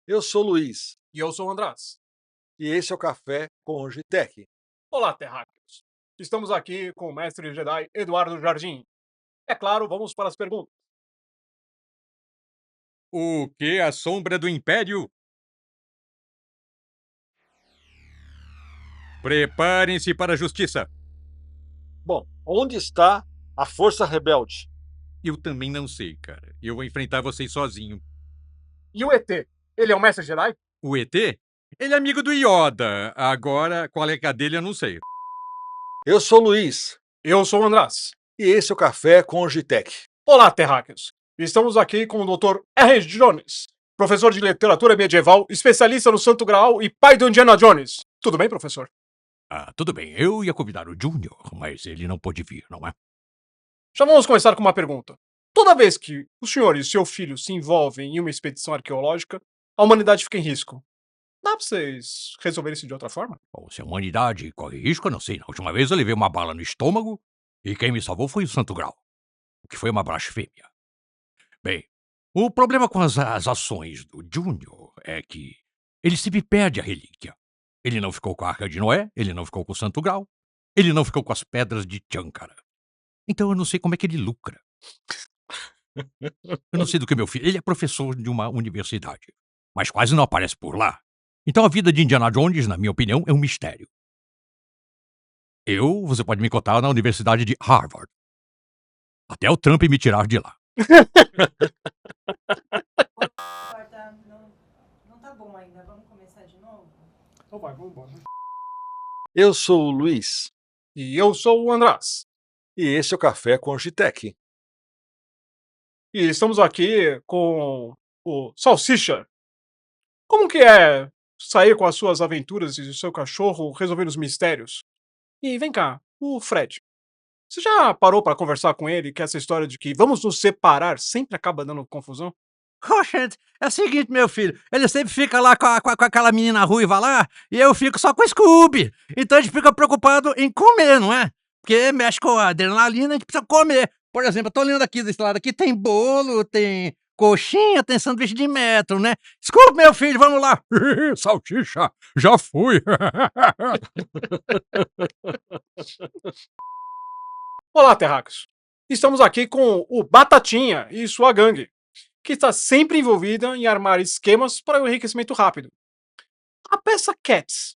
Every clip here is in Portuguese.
Eu sou o Luiz, E eu sou o András. e esse é o Café com o Gitec. Olá, terráqueos. Estamos aqui com o mestre Jedi Eduardo Jardim. É claro, vamos para as perguntas. O que a sombra do Império? Preparem-se para a justiça. Bom, onde está a Força Rebelde? Eu também não sei, cara. Eu vou enfrentar vocês sozinho. E o ET? Ele é o mestre Jedi? O ET? Ele é amigo do Yoda. Agora, qual é a dele, eu não sei. Eu sou o Luiz, Eu sou o András. e esse é o Café com o Gitec. Olá, terráqueos. Estamos aqui com o Dr. R. Jones, professor de literatura medieval, especialista no Santo Graal e pai do Indiana Jones. Tudo bem, professor? Tudo bem. Eu ia convidar o Junior, mas ele não pôde vir, não é? Já vamos começar com uma pergunta. Toda vez que o senhor e seu filho se envolvem em uma expedição arqueológica, a humanidade fica em risco. Dá pra vocês resolverem isso de outra forma? Bom, se a humanidade corre risco, eu não sei. Na última vez eu levei uma bala no estômago e quem me salvou foi o Santo Grau, o que foi uma blasfêmia. Bem, o problema com as ações do Junior é que ele sempre perde a relíquia. Ele não ficou com a Arca de Noé, ele não ficou com o Santo Grau, ele não ficou com as pedras de Tchankara. Então eu não sei como é que ele lucra. Eu não sei do que meu filho. Ele é professor de uma universidade, mas quase não aparece por lá. Então a vida de Indiana Jones, na minha opinião, é um mistério. Você pode me contar na Universidade de Harvard. Até o Trump me tirar de lá. Corta, não tá bom ainda. Vamos começar de novo? Então vai, vamos embora. Eu sou o Luiz, E eu sou o András. e esse é o Café com o Gitec. E estamos aqui com o Salsicha. Como que é sair com as suas aventuras e o seu cachorro resolvendo os mistérios? E vem cá, o Fred. Você já parou pra conversar com ele que essa história de que vamos nos separar sempre acaba dando confusão? Oxente, é o seguinte, meu filho, ele sempre fica lá com aquela menina ruiva lá, e eu fico só com o Scooby. Então a gente fica preocupado em comer, não é? Porque mexe com a adrenalina, a gente precisa comer. Por exemplo, eu tô olhando aqui desse lado aqui, tem bolo, tem coxinha, tem sanduíche de metro, né? Scooby, meu filho, vamos lá. Salsicha, já fui. Olá, terráqueos. Estamos aqui com o Batatinha e sua gangue, que está sempre envolvida em armar esquemas para o enriquecimento rápido. A peça Cats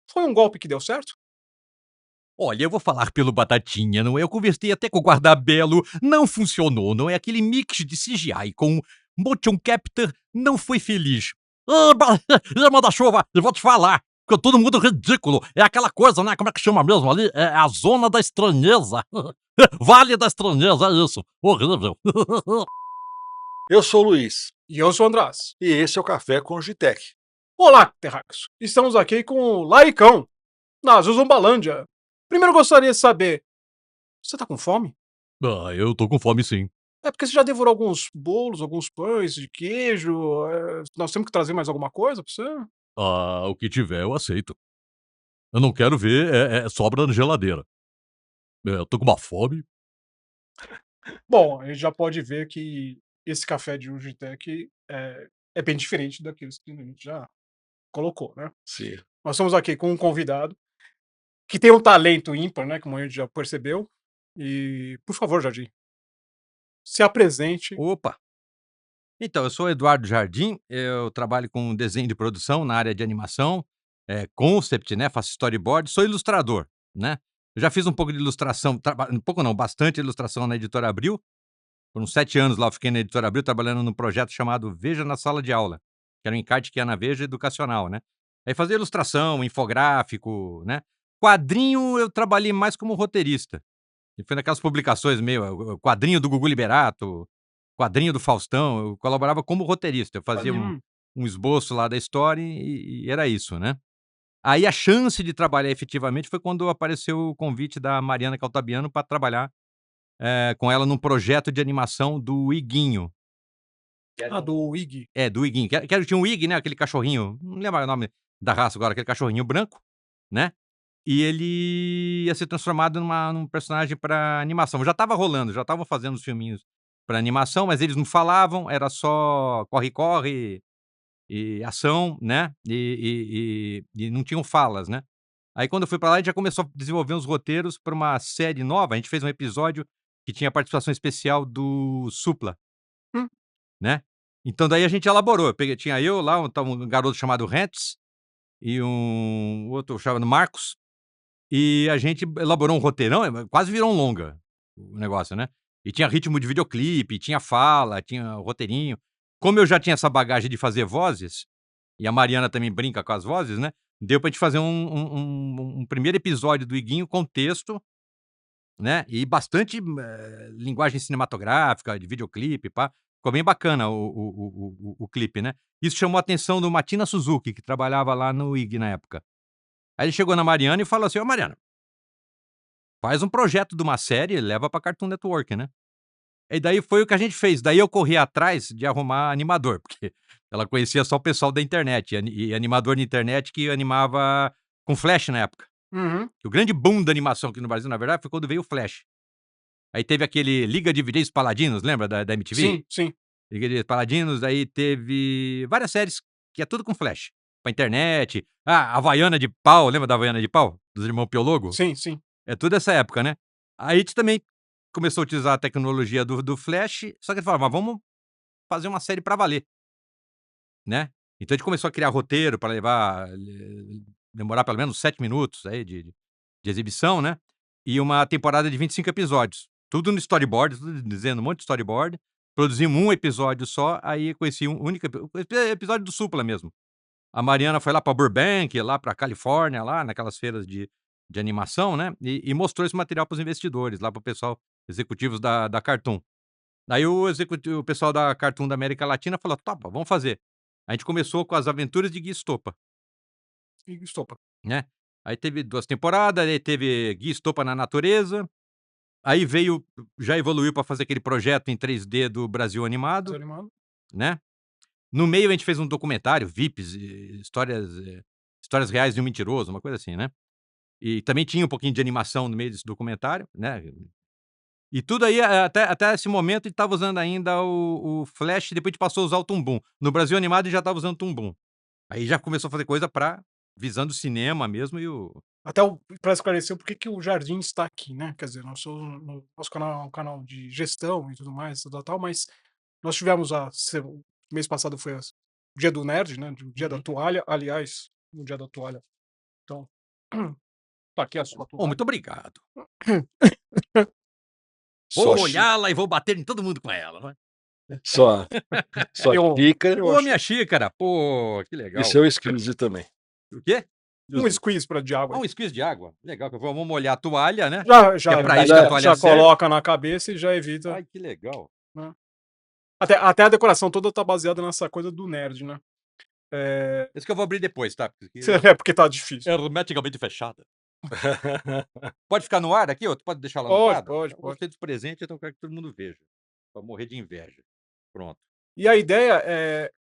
foi um golpe que deu certo? Olha, eu vou falar pelo Batatinha, não é? Eu conversei até com o Guardabelo, não funcionou, não é? Aquele mix de CGI com motion capture não foi feliz. Manda-chuva, eu vou te falar, ficou todo mundo ridículo. É aquela coisa, né? Como é que chama mesmo ali? É a zona da estranheza. Vale da estranheza, é isso. Horrível. Eu sou o Luiz, E eu sou o András. e esse é o Café com o Gitec. Olá, terráqueos. Estamos aqui com o Laicão, na Zuzumbalândia. Primeiro gostaria de saber, você tá com fome? Eu tô com fome sim. É porque você já devorou alguns bolos, alguns pães de queijo. Nós temos que trazer mais alguma coisa pra você? O que tiver eu aceito. Eu não quero ver sobra na geladeira. Eu tô com uma fome. Bom, a gente já pode ver que esse café de Ugitec é bem diferente daqueles que a gente já colocou, né? Sim. Nós estamos aqui com um convidado que tem um talento ímpar, né? Como a gente já percebeu. E, por favor, Jardim, se apresente. Opa! Então, eu sou Eduardo Jardim, eu trabalho com desenho de produção na área de animação, concept, né, faço storyboard, sou ilustrador, né. Eu já fiz um pouco de ilustração, um pouco não, bastante ilustração na Editora Abril, por uns 7 anos lá eu fiquei na Editora Abril trabalhando num projeto chamado Veja na Sala de Aula, que era um encarte que ia na Veja educacional, né. Aí fazia ilustração, infográfico, né. Quadrinho eu trabalhei mais como roteirista, e foi naquelas publicações meio, quadrinho do Gugu Liberato, quadrinho do Faustão, eu colaborava como roteirista, eu fazia um Hum, um esboço lá da história e era isso, né. Aí a chance de trabalhar efetivamente foi quando apareceu o convite da Mariana Caltabiano para trabalhar, com ela num projeto de animação do Iguinho. do Ig. É, do Iguinho, que tinha um Ig, né, aquele cachorrinho, não lembro o nome da raça agora, aquele cachorrinho branco, né, e ele ia ser transformado num personagem pra animação. Já estava rolando, já estavam fazendo os filminhos pra animação, mas eles não falavam, era só corre, corre e ação, né? E não tinham falas, né? Aí quando eu fui pra lá, a gente já começou a desenvolver uns roteiros pra uma série nova. A gente fez um episódio que tinha participação especial do Supla, Hum. né? Então daí a gente elaborou. Tinha eu lá, um garoto chamado Rentz e um outro chamado Marcos. E a gente elaborou um roteirão, quase virou um longa o negócio, né? E tinha ritmo de videoclipe, tinha fala, tinha roteirinho. Como eu já tinha essa bagagem de fazer vozes, e a Mariana também brinca com as vozes, né? Deu pra gente fazer um primeiro episódio do Iguinho com texto, né? E bastante linguagem cinematográfica, de videoclipe, pá. Ficou bem bacana o clipe, né? Isso chamou a atenção do Matina Suzuki, que trabalhava lá no IG na época. Aí ele chegou na Mariana e falou assim: "Ô Mariana, faz um projeto de uma série e leva pra Cartoon Network, né?" E daí foi o que a gente fez. Daí eu corri atrás de arrumar animador, porque ela conhecia só o pessoal da internet, e animador na internet que animava com Flash na época. Uhum. O grande boom da animação aqui no Brasil, na verdade, foi quando veio o Flash. Aí teve aquele Liga de DJs Paladinos, lembra da MTV? Sim, sim. Liga de Paladinos, aí teve várias séries que é tudo com Flash. Pra internet. Ah, Havaiana de Pau, lembra da Havaiana de Pau? Dos irmãos Piologo? Sim, sim. É tudo essa época, né? Aí a gente também começou a utilizar a tecnologia do Flash, só que ele falou: "Mas vamos fazer uma série pra valer", né? Então a gente começou a criar roteiro pra demorar pelo menos 7 minutos aí de exibição, né? E uma temporada de 25 episódios. Tudo no storyboard, tudo dizendo um monte de storyboard. Produzimos um episódio só, aí com esse único episódio do Supla mesmo. A Mariana foi lá pra Burbank, lá pra Califórnia, lá naquelas feiras de animação, né? E mostrou esse material para os investidores, lá para o pessoal, executivos da Cartoon. Daí o pessoal da Cartoon da América Latina falou: "Topa, vamos fazer". A gente começou com as aventuras de Gui Estopa, E estopa. né? Aí teve 2 temporadas, aí teve Gui Estopa na natureza, aí veio já evoluiu para fazer aquele projeto em 3D do Brasil Animado, Desanimado. né? No meio a gente fez um documentário, VIPs, histórias reais de um mentiroso, uma coisa assim, né? E também tinha um pouquinho de animação no meio desse documentário, né? E tudo aí, até esse momento, ele estava usando ainda o Flash, depois a gente passou a usar o Toon. No Brasil Animado, ele já estava usando o Toon. Aí já começou a fazer coisa visando o cinema mesmo e o... Até para esclarecer por que o Jardim está aqui, né? Quer dizer, nosso canal é um canal de gestão e tudo mais, tal, mas nós tivemos mês passado foi o Dia do Nerd, né? O Dia da Toalha, aliás, o Dia da Toalha. Então, tá aqui a sua Oh, toalha. muito obrigado. Sua, Vou xí- molhá-la e vou bater em todo mundo com ela, não é? sua, sua Eu- xícara Ô, minha xícara! Pô, que legal. e seu squeeze também. O quê? Um squeeze para de água. Ah, um squeeze de água. Legal, que vamos molhar a toalha, né? Já Que é pra isso que a já toalha serve. coloca na cabeça e já evita. Ai, que legal. Até a decoração toda tá baseada nessa coisa do nerd, né? Esse que eu vou abrir depois, tá? Porque É porque tá difícil. hermeticamente fechada. Pode ficar no ar aqui, ou tu pode deixar lá no Pode, quadro? pode, Eu pode. gostei dos presentes, então eu quero que todo mundo veja. Pra morrer de inveja. Pronto. E a ideia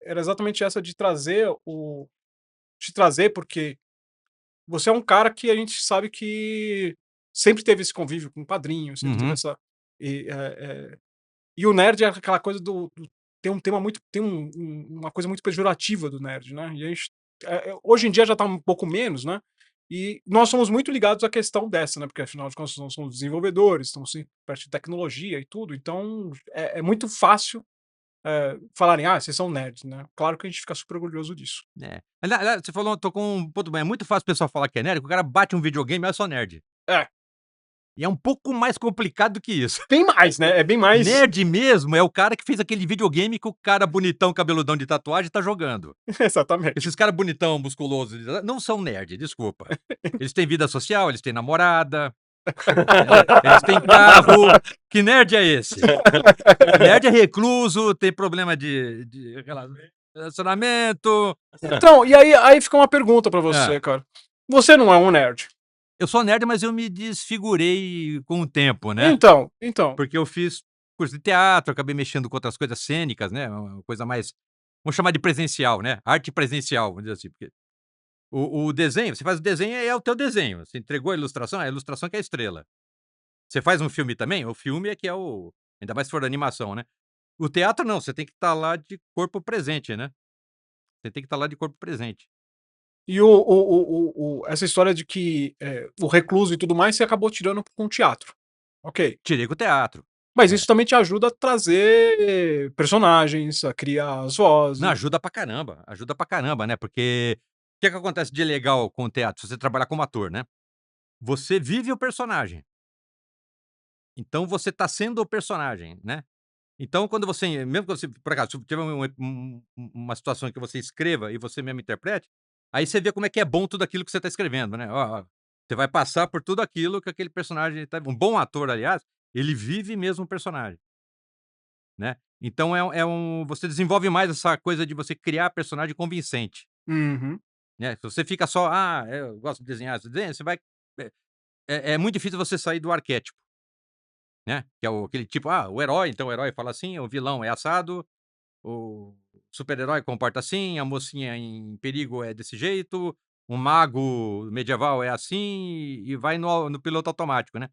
era exatamente essa de trazer te trazer, porque você é um cara que a gente sabe que sempre teve esse convívio com quadrinhos, sempre teve Uhum. essa. E o nerd é aquela coisa tem um tema muito. Tem uma coisa muito pejorativa do nerd, né? E a gente, hoje em dia já tá um pouco menos, né? E nós somos muito ligados à questão dessa, né? Porque afinal de contas nós somos desenvolvedores, estamos sempre perto de tecnologia e tudo, então é muito fácil falarem, vocês são nerds, né? Claro que a gente fica super orgulhoso disso. É. Aliás, você falou, tocou um ponto bem. É muito fácil o pessoal falar que é nerd, porque o cara bate um videogame, mas é só nerd. É. E é um pouco mais complicado do que isso. Bem mais, né? É bem mais. Nerd mesmo é o cara que fez aquele videogame que o cara bonitão, cabeludão de tatuagem tá jogando. Exatamente. Esses caras bonitão, musculosos, não são nerd, desculpa. Eles têm vida social, eles têm namorada, eles têm carro. Que nerd é esse? Nerd é recluso, tem problema de relacionamento. Então, e aí fica uma pergunta pra você, cara. Você não é um nerd? Eu sou nerd, mas eu me desfigurei com o tempo, né? Então. Porque eu fiz curso de teatro, acabei mexendo com outras coisas cênicas, né? Uma coisa mais, vamos chamar de presencial, né? Arte presencial, vamos dizer assim. Porque o desenho, você faz o desenho, é o teu desenho. Você entregou a ilustração que é a estrela. Você faz um filme também, o filme é que é ainda mais se for animação, né? O teatro não, você tem que estar lá de corpo presente, né? Você tem que estar lá de corpo presente. E essa história de que o recluso e tudo mais, você acabou tirando com o teatro. Ok. Tirei com o teatro. Mas É. isso também te ajuda a trazer personagens, a criar as vozes. Não, ajuda pra caramba, né? Porque o que acontece de legal com o teatro? Se você trabalhar como ator, né? Você vive o personagem. Então você tá sendo o personagem, né? Então quando você, mesmo que você, por acaso, se tiver uma situação em que você escreva e você mesmo interprete, aí você vê como é que é bom tudo aquilo que você tá escrevendo, né? Ó, você vai passar por tudo aquilo que aquele personagem tá. Um bom ator, aliás, ele vive mesmo o personagem, né? Então você desenvolve mais essa coisa de você criar personagem convincente, Uhum. né? Se você fica só, eu gosto de desenhar, você vai, é, é muito difícil você sair do arquétipo, né? Que é aquele tipo, o herói, então o herói fala assim, o vilão é assado, o super-herói comporta assim, a mocinha em perigo é desse jeito, um mago medieval é assim, e vai no piloto automático, né?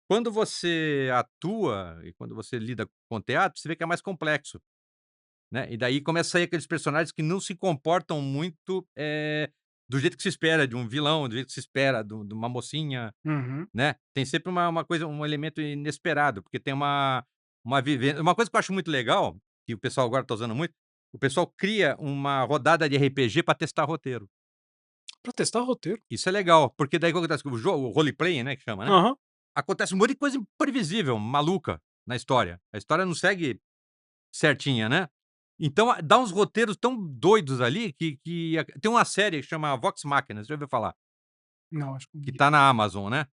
Quando você atua e quando você lida com teatro, você vê que é mais complexo, né? E daí começa a sair aqueles personagens que não se comportam muito do jeito que se espera de um vilão, do jeito que se espera de uma mocinha, Uhum. né? Tem sempre uma coisa, um elemento inesperado, porque tem uma vivência. Uma coisa que eu acho muito legal, que o pessoal agora tá usando muito, o pessoal cria uma rodada de RPG para testar roteiro. Pra testar roteiro. Isso é legal, porque daí o que acontece? O jogo, o roleplay, né, que chama, né? Aham. Acontece um monte de coisa imprevisível, maluca na história. A história não segue certinha, né? Então dá uns roteiros tão doidos ali que tem uma série que chama Vox Machina, você já ouviu falar? Não, acho que. Que tá na Amazon, né?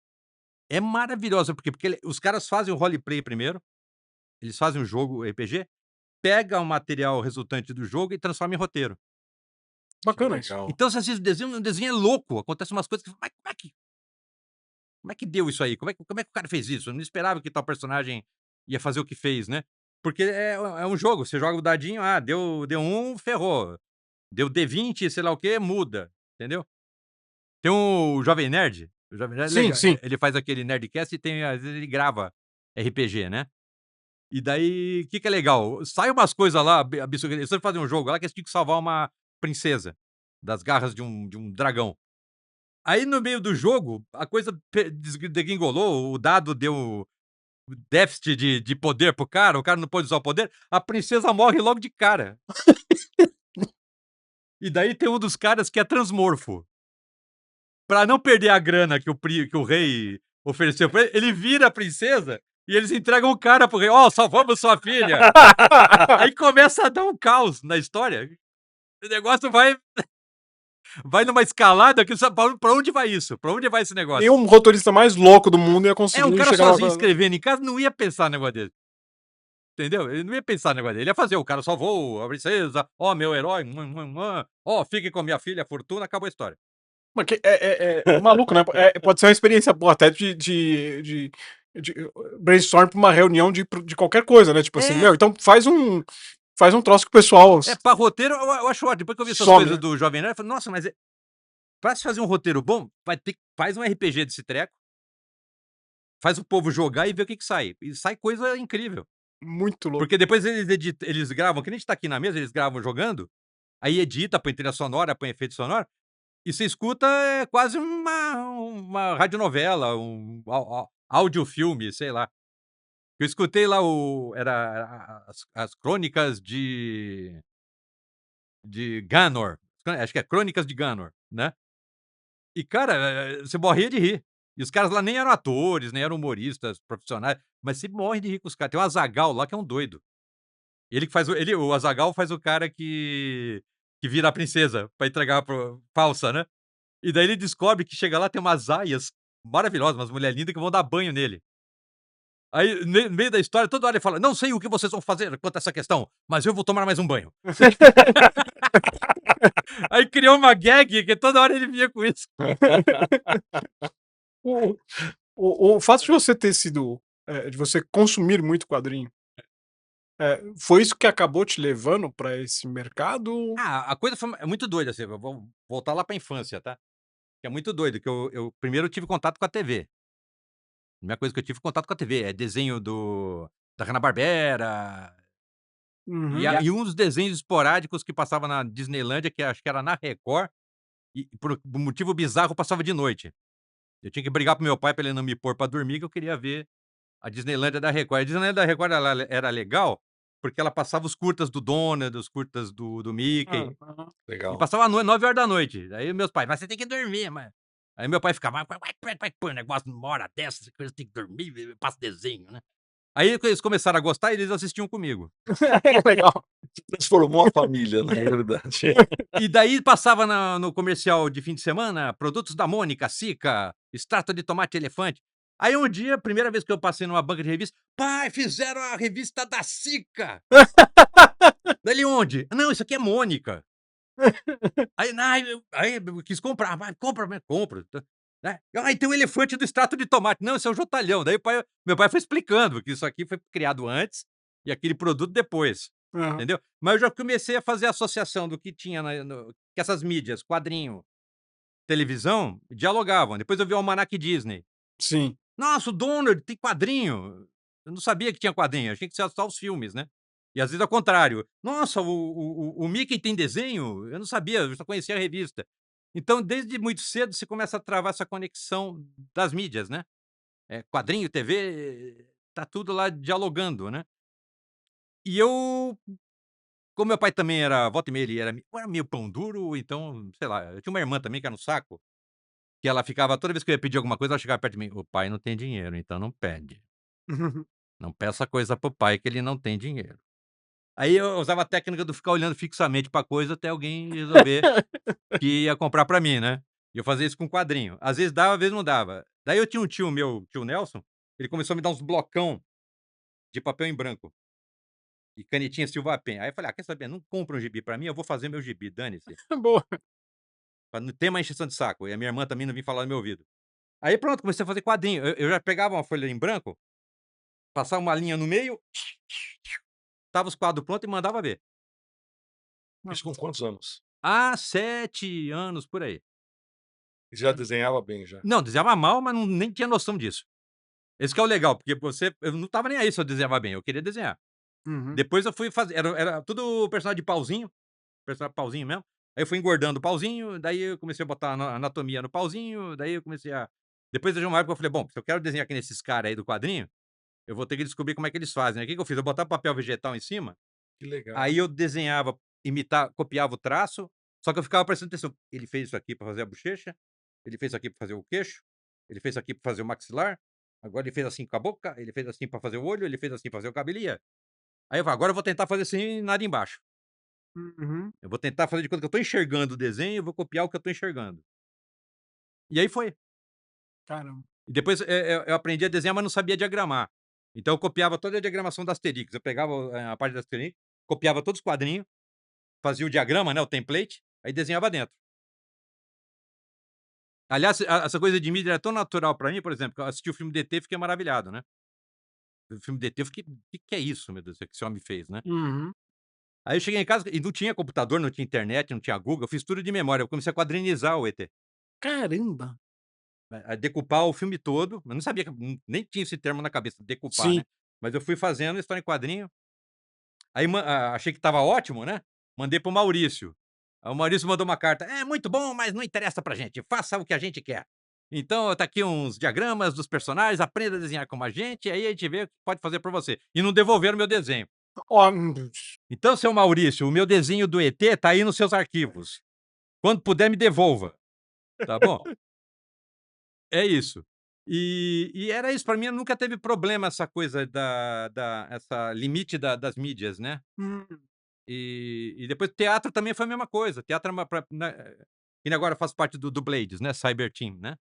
É maravilhosa, porque os caras fazem o roleplay primeiro, eles fazem o jogo RPG, pega o material resultante do jogo e transforma em roteiro. Bacana isso. Legal. Então você assiste o desenho é louco, acontecem umas coisas que mas como é que deu isso aí? Como é que o cara fez isso? Eu não esperava que tal personagem ia fazer o que fez, né? Porque é um jogo, você joga o dadinho, deu 1, ferrou. Deu D20, sei lá o quê, muda, entendeu? Tem o Jovem Nerd, o Jovem Nerd é Sim, legal, sim. ele faz aquele Nerdcast e às vezes ele grava RPG, né? E daí, o que é legal? Sai umas coisas lá absurdas. Eles fazem um jogo lá que eles tinham que salvar uma princesa das garras de um dragão. Aí, no meio do jogo, a coisa degringolou, o dado deu déficit de poder pro cara, o cara não pôde usar o poder, a princesa morre logo de cara. E daí tem um dos caras que é transmorfo. Pra não perder a grana que o rei ofereceu pra ele vira a princesa e eles entregam o cara pro rei. Salvamos sua filha. Aí começa a dar um caos na história. O negócio vai numa escalada que sabe pra onde vai isso? Pra onde vai esse negócio? Nenhum roteirista mais louco do mundo ia conseguir Um cara chegar lá. sozinho escrevendo em casa não ia pensar no negócio dele. Entendeu? Ele não ia pensar no negócio dele. Ele ia fazer, o cara salvou a princesa, meu herói, fique com a minha filha, a fortuna, acabou a história. Mas é maluco, né? Pode ser uma experiência boa até de brainstorm pra uma reunião de qualquer coisa, né? Tipo assim, então faz um troço que o pessoal. Pra roteiro, eu acho ótimo. Depois que eu vi essas Some, coisas né? do Jovem Nerd, eu falei, nossa, mas pra se fazer um roteiro bom, faz um RPG desse treco, faz o povo jogar e ver o que sai. E sai coisa incrível. Muito louco. Porque depois eles gravam, que nem a gente tá aqui na mesa, eles gravam jogando, aí edita, põe trilha sonora, põe efeito sonoro, e você escuta quase uma radionovela, um audiofilme, sei lá. Eu escutei lá era as crônicas de Ganor, acho que é Crônicas de Ganor, né. E cara, você morria de rir. E os caras lá nem eram atores, nem eram humoristas profissionais, mas você morre de rir com os caras. Tem o Azaghal lá que é um doido. Ele que faz o Azaghal faz o cara que vira a princesa pra entregar falsa, né. E daí ele descobre que chega lá, tem umas aias maravilhosas, umas mulher linda que vão dar banho nele. Aí, no meio da história, toda hora ele fala: "Não sei o que vocês vão fazer quanto a essa questão, mas eu vou tomar mais um banho". Aí criou uma gag que toda hora ele vinha com isso. O fato de você ter sido. De você consumir muito quadrinho. Foi isso que acabou te levando pra esse mercado? A coisa é muito doida, assim, eu vou voltar lá pra infância, tá. Que é muito doido, que eu primeiro tive contato com a TV. A primeira coisa que eu tive contato com a TV, é desenho da Hanna-Barbera, Uhum. E uns desenhos esporádicos que passava na Disneylândia, que acho que era na Record, e por motivo bizarro passava de noite. Eu tinha que brigar com meu pai pra ele não me pôr pra dormir, que eu queria ver a Disneylândia da Record. A Disneylândia da Record ela era legal, porque ela passava os curtas do Donald, os curtas do Mickey, Aham. e Legal. passava à 9 horas da noite. Aí meus pais: "Mas você tem que dormir, mãe". Aí meu pai ficava: "Vai pôr um negócio numa hora dessa, essa coisa tem que dormir, passa desenho, né". Aí eles começaram a gostar e eles assistiam comigo. Legal. Transformou a família, na verdade. E daí passava no comercial de fim de semana, produtos da Mônica, Sica, extrato de tomate elefante. Aí um dia, primeira vez que eu passei numa banca de revista: "Pai, fizeram a revista da Sica". Daí ele: "Onde?". "Não, isso aqui é Mônica". Aí eu quis comprar. "Vai, compra, né". "Compro", né. "Ai, tem o elefante do extrato de tomate". "Não, esse é o Jotalhão". Daí meu pai foi explicando que isso aqui foi criado antes e aquele produto depois, Aham. entendeu. Mas eu já comecei a fazer associação do que tinha que essas mídias, quadrinho, televisão, dialogavam. Depois eu vi o Almanac Disney. Sim. "Nossa, o Donald tem quadrinho". Eu não sabia que tinha quadrinho, achei que tinha só os filmes, né. E às vezes ao contrário: "Nossa, o Mickey tem desenho?". Eu não sabia, eu só conhecia a revista. Então, desde muito cedo, você começa a travar essa conexão das mídias, né. Quadrinho, TV, tá tudo lá dialogando, né. E eu, como meu pai também era volta e meia ele era ou era meio pão duro, ou então, sei lá, eu tinha uma irmã também que era um saco, que ela ficava toda vez que eu ia pedir alguma coisa, ela chegava perto de mim: "O pai não tem dinheiro, então não pede. Não peça coisa para o pai que ele não tem dinheiro". Aí eu usava a técnica do ficar olhando fixamente pra coisa até alguém resolver que ia comprar pra mim, né. E eu fazia isso com quadrinho. Às vezes dava, às vezes não dava. Daí eu tinha um tio meu, tio Nelson, ele começou a me dar uns blocão de papel em branco e canetinha Silvapen. Aí eu falei: "Ah, quer saber? Não compra um gibi pra mim, eu vou fazer meu gibi, dane-se, Boa. pra não ter mais encheção de saco". E a minha irmã também não vir falar no meu ouvido. Aí pronto, comecei a fazer quadrinho. Eu já pegava uma folha em branco, passava uma linha no meio, tava os quadros prontos e mandava ver. Isso com quantos anos? Há 7 anos, por aí. E já desenhava bem já? Não, desenhava mal, mas nem tinha noção disso. Esse que é o legal, porque eu não estava nem aí se eu desenhava bem, eu queria desenhar. Uhum. Depois eu fui fazer era tudo personagem de pauzinho, personagem pauzinho mesmo. Aí eu fui engordando o pauzinho, daí eu comecei a botar anatomia no pauzinho, daí eu comecei a depois de uma época eu falei: "Bom, se eu quero desenhar que nem esses cara aí do quadrinho, eu vou ter que descobrir como é que eles fazem". Aí o que que eu fiz? Eu botava papel vegetal em cima, Que legal. aí eu desenhava, copiava o traço, só que eu ficava prestando atenção. Ele fez isso aqui pra fazer a bochecha, ele fez isso aqui pra fazer o queixo, ele fez isso aqui pra fazer o maxilar, agora ele fez assim com a boca, ele fez assim pra fazer o olho, ele fez assim pra fazer o cabelo e ia. Aí eu falei: "Agora eu vou tentar fazer sem nada embaixo. Uhum. Eu vou tentar fazer de conta que eu tô enxergando o desenho, eu vou copiar o que eu tô enxergando". E aí foi. Caramba. E depois, eu aprendi a desenhar, mas não sabia diagramar. Então eu copiava toda a diagramação da Asterix. Eu pegava, a parte da Asterix, copiava todos os quadrinhos, fazia o diagrama, né, o template, aí desenhava dentro. Aliás, essa coisa de mídia era tão natural pra mim, por exemplo, que eu assisti o filme do ET e fiquei maravilhado, né. O filme do ET eu fiquei: Que é isso, meu Deus do céu, que esse homem fez", né. Uhum. Aí eu cheguei em casa e não tinha computador, não tinha internet, não tinha Google, eu fiz tudo de memória, eu comecei a quadrinizar o ET, Caramba. a decupar o filme todo, eu não sabia que nem tinha esse termo na cabeça, decupar, Sim. né. Mas eu fui fazendo a história em quadrinho, aí achei que estava ótimo, né, mandei para o Maurício. Aí o Maurício mandou uma carta: "É muito bom, mas não interessa pra gente, faça o que a gente quer. Então tá aqui uns diagramas dos personagens, aprenda a desenhar como a gente, aí a gente vê o que pode fazer por você". E não devolveram meu desenho. Ó, Então, seu Maurício, o meu desenho do ET tá aí nos seus arquivos. Quando puder, me devolva, tá bom? É isso. E era isso, pra mim nunca teve problema essa coisa essa limite das mídias, né. hum, E depois teatro também foi a mesma coisa, teatro é uma que nem agora eu faço parte do Blades, né, Cyber Team, né.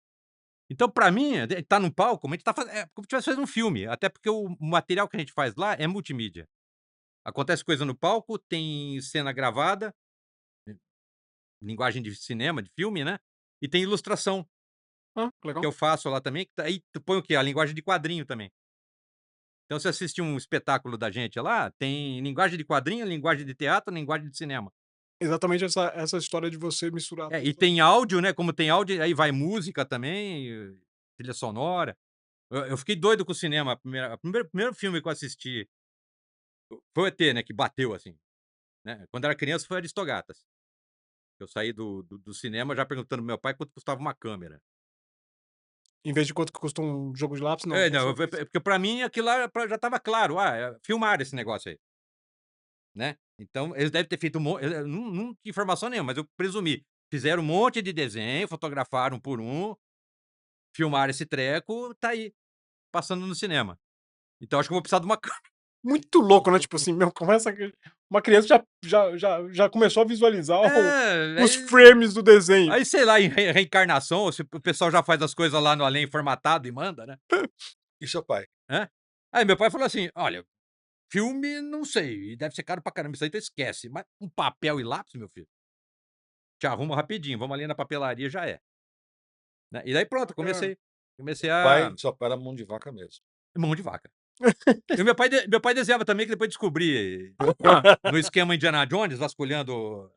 Então pra mim, tá num palco, a gente tá como se estivesse fazendo um filme, até porque o material que a gente faz lá é multimídia. Acontece coisa no palco, tem cena gravada, linguagem de cinema, de filme, né, e tem ilustração, que legal. que eu faço lá também, que aí tu põe o quê? A linguagem de quadrinho também. Então você assiste um espetáculo da gente lá, tem linguagem de quadrinho, linguagem de teatro, linguagem de cinema. Exatamente essa história de você misturar E todas tem áudio, né, como tem áudio, aí vai música também, trilha sonora. Eu fiquei doido com o cinema, a primeira primeiro filme que eu assisti Foi o ET, né, que bateu, assim, né. Quando era criança foi Aristogatas. Eu saí do cinema já perguntando pro meu pai quanto custava uma câmera. Em vez de quanto que custa um jogo de lápis, não, É, foi não, sobre isso. porque pra mim aquilo lá já estava claro, filmaram esse negócio aí, né. Então eles devem ter feito não tinha informação nenhuma, mas eu presumi. Fizeram um monte de desenho, fotografaram um por um, filmaram esse treco, tá aí, passando no cinema. Então acho que eu vou precisar de uma câmera. Muito louco, né, tipo assim, meu, começa uma criança já começou a visualizar É, os frames do desenho. aí sei lá, em reencarnação, ou se o pessoal já faz as coisas lá no além formatado e manda, né. E seu pai? Hã? Aí meu pai falou assim: "Olha, filme não sei, e deve ser caro pra caramba, isso aí tu esquece, mas um papel e lápis, meu filho, te arrumo rapidinho, vamos ali na papelaria, já é". Né, e daí pronto, Bacana. comecei Seu pai era mão de vaca mesmo. mão de vaca. E o meu pai desenhava também, que depois descobri, Ah, no esquema Indiana Jones, vasculhando,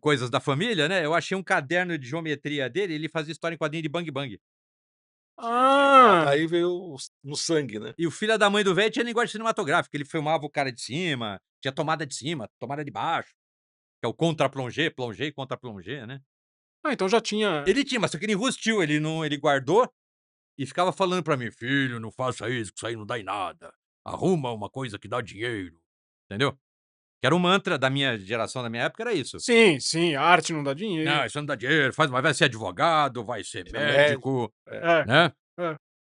coisas da família, né, eu achei um caderno de geometria dele, ele fazia história em quadrinho de Bang Bang. ah, Aí veio no sangue, né. E o filho da mãe do velho tinha linguagem cinematográfica, ele filmava o cara de cima, tinha tomada de cima, tomada de baixo, que é o contra-plongé, plongé e contra-plongé, né. então já tinha. Ele tinha, mas só que ele enrustiu, ele guardou e ficava falando pra mim: "Filho, não faça isso, que isso aí não dá em nada. Arruma uma coisa que dá dinheiro", entendeu? Que era o mantra da minha geração, da minha época, era isso. Sim, sim, a arte não dá dinheiro. "Não, isso não dá dinheiro, vai ser advogado, vai ser Era médico. médico", É, né.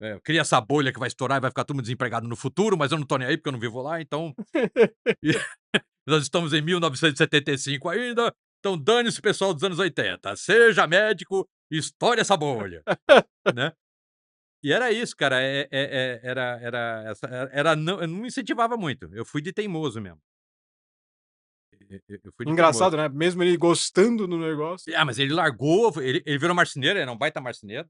é. Cria essa bolha que vai estourar e vai ficar todo mundo desempregado no futuro, mas eu não tô nem aí, porque eu não vivo lá, então e nós estamos em 1975 ainda, então dane-se o pessoal dos anos 80. Seja médico, estoure essa bolha, né. E era isso, cara, era essa não eu não incentivava muito, eu fui de teimoso mesmo. Eu fui de teimoso. Engraçado, né, mesmo ele gostando do negócio. Mas ele largou, ele virou marceneiro, era um baita marceneiro.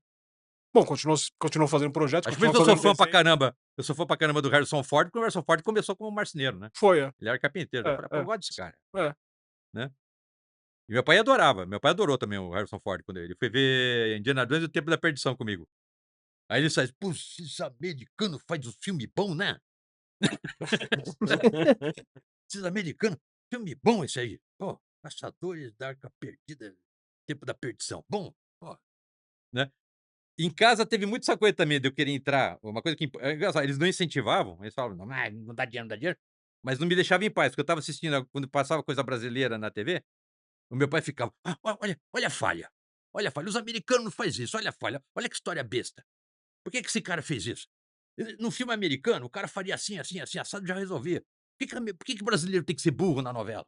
Bom, continuou fazendo projetos, Acho que por continuou isso eu sou fazendo fã pra desenho. caramba, eu sou fã pra caramba do Harrison Ford, porque o Harrison Ford começou como marceneiro, né. Foi, é. Ele era carpinteiro, eu falei: "Pô, eu É, gosto desse cara", é. né. E meu pai adorava, meu pai adorou também o Harrison Ford quando ele foi ver Indiana Jones e o Tempo da Perdição comigo. Aí ele sai: "Pô, esses americano faz um filme bom, né? Esses americanos, filme bom esse aí. Pô, Caçadores da Arca Perdida, Tempo da Perdição, bom, pô", né. Em casa teve muito essa coisa também de eu querer entrar, uma coisa que é engraçado, eles não incentivavam, eles falavam: "Não, não dá dinheiro, não dá dinheiro", mas não me deixava em paz, porque eu estava assistindo quando passava coisa brasileira na TV, o meu pai ficava: "Ah, olha a falha, olha a falha, os americanos não faz isso, olha a falha, olha que história besta. Por que que esse cara fez isso? No filme americano, o cara faria assim, assim, assim, assado, já resolvia. Por que que o brasileiro tem que ser burro na novela?",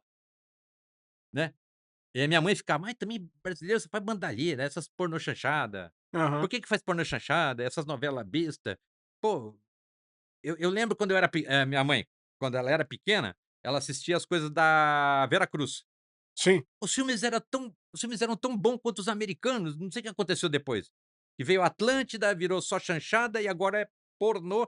né. E aí minha mãe ficava: "Mas também brasileiro só faz bandalheira, essas pornô chanchada. Por Aham. que que faz pornô chanchada, essas novela besta?". Pô, eu lembro quando eu era minha mãe, quando ela era pequena, ela assistia as coisas da Vera Cruz. Sim. Os filmes eram tão bons quanto os americanos, não sei o que aconteceu depois. Que veio Atlântida, virou só chanchada e agora é pornô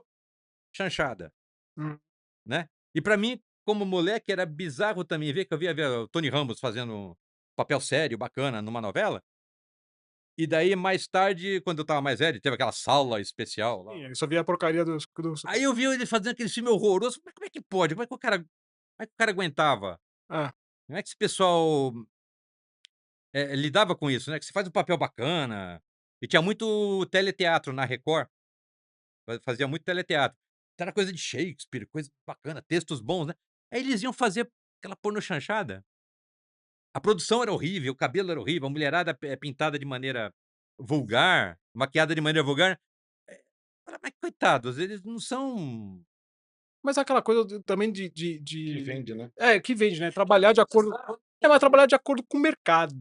chanchada, Hum. né. E pra mim, como moleque, era bizarro também ver que eu via o Tony Ramos fazendo um papel sério, bacana, numa novela, e daí mais tarde, quando eu estava mais velho, teve aquela sala especial Sim, lá. ele só via a porcaria dos Aí eu vi ele fazendo aquele filme horroroso, mas como é que pode? Como é que o cara aguentava? é. Como é que esse pessoal lidava com isso, né, que você faz um papel bacana, e tinha muito teleteatro na Record, fazia muito teleteatro. Então era coisa de Shakespeare, coisa bacana, textos bons, né. Aí eles iam fazer aquela pornô chanchada, a produção era horrível, o cabelo era horrível, a mulherada pintada de maneira vulgar, maquiada de maneira vulgar. Mas coitados, eles não são Mas é aquela coisa também Que vende, né. que vende, né, trabalhar de acordo mas trabalhar de acordo com o mercado.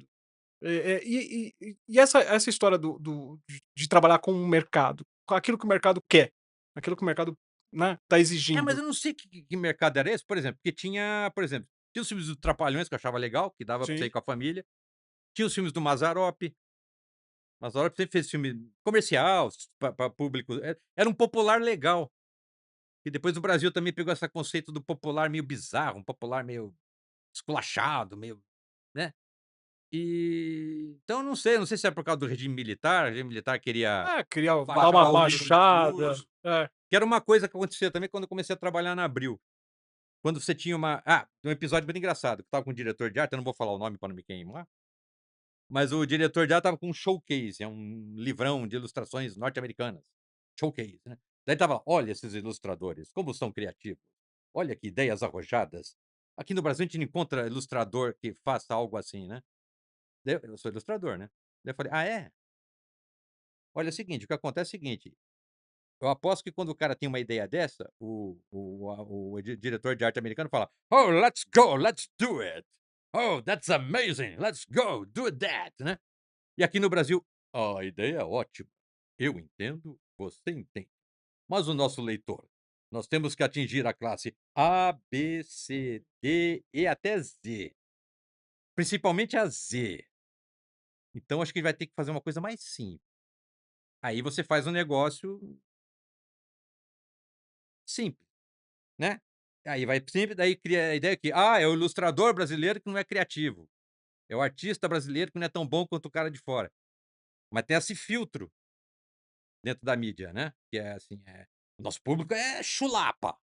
E essa história de trabalhar com o mercado, com aquilo que o mercado quer, aquilo que o mercado, né, tá mas exigindo. eu não sei que mercado era esse, por exemplo, porque tinha, por exemplo, tinha os filmes do Trapalhões que eu achava legal, que dava pra você Sim. ir com a família, tinha os filmes do Mazzaropi sempre fez filme comercial, pra público, era um popular legal, e depois o Brasil também pegou esse conceito do popular meio bizarro, um popular meio esculachado, meio, né. Então eu não sei se é por causa do regime militar, o regime militar queria Queria dar baixar uma o nível do baixada. discurso, que era uma coisa que acontecia também quando eu comecei a trabalhar na Abril. quando você tinha um episódio muito engraçado, que eu estava com o diretor de arte, eu não vou falar o nome para não me queimar, mas o diretor de arte estava com um showcase, é um livrão de ilustrações norte-americanas. Showcase, né. Daí estava: "Olha esses ilustradores, como são criativos. Olha que ideias arrojadas. Aqui no Brasil a gente não encontra ilustrador que faça algo assim, né". Daí eu sou ilustrador, né. Daí eu falei: "Ah, é? Olha, é o seguinte, o que acontece é o seguinte, eu aposto que quando o cara tem uma ideia dessa, o diretor de arte americano fala: "Oh, let's go, let's do it. Oh, that's amazing, let's go, do that", né. E aqui no Brasil: "A ideia é ótima. Eu entendo, você entende. Mas o nosso leitor, nós temos que atingir a classe A, B, C, D e até Z, principalmente a Z. Então acho que vai ter que fazer uma coisa mais simples". Aí você faz um negócio simples, né. Aí vai simples, daí cria a ideia que: "Ah, é o ilustrador brasileiro que não é criativo. É o artista brasileiro que não é tão bom quanto o cara de fora". Mas tem esse filtro dentro da mídia, né, que é assim, o nosso público é chulapa.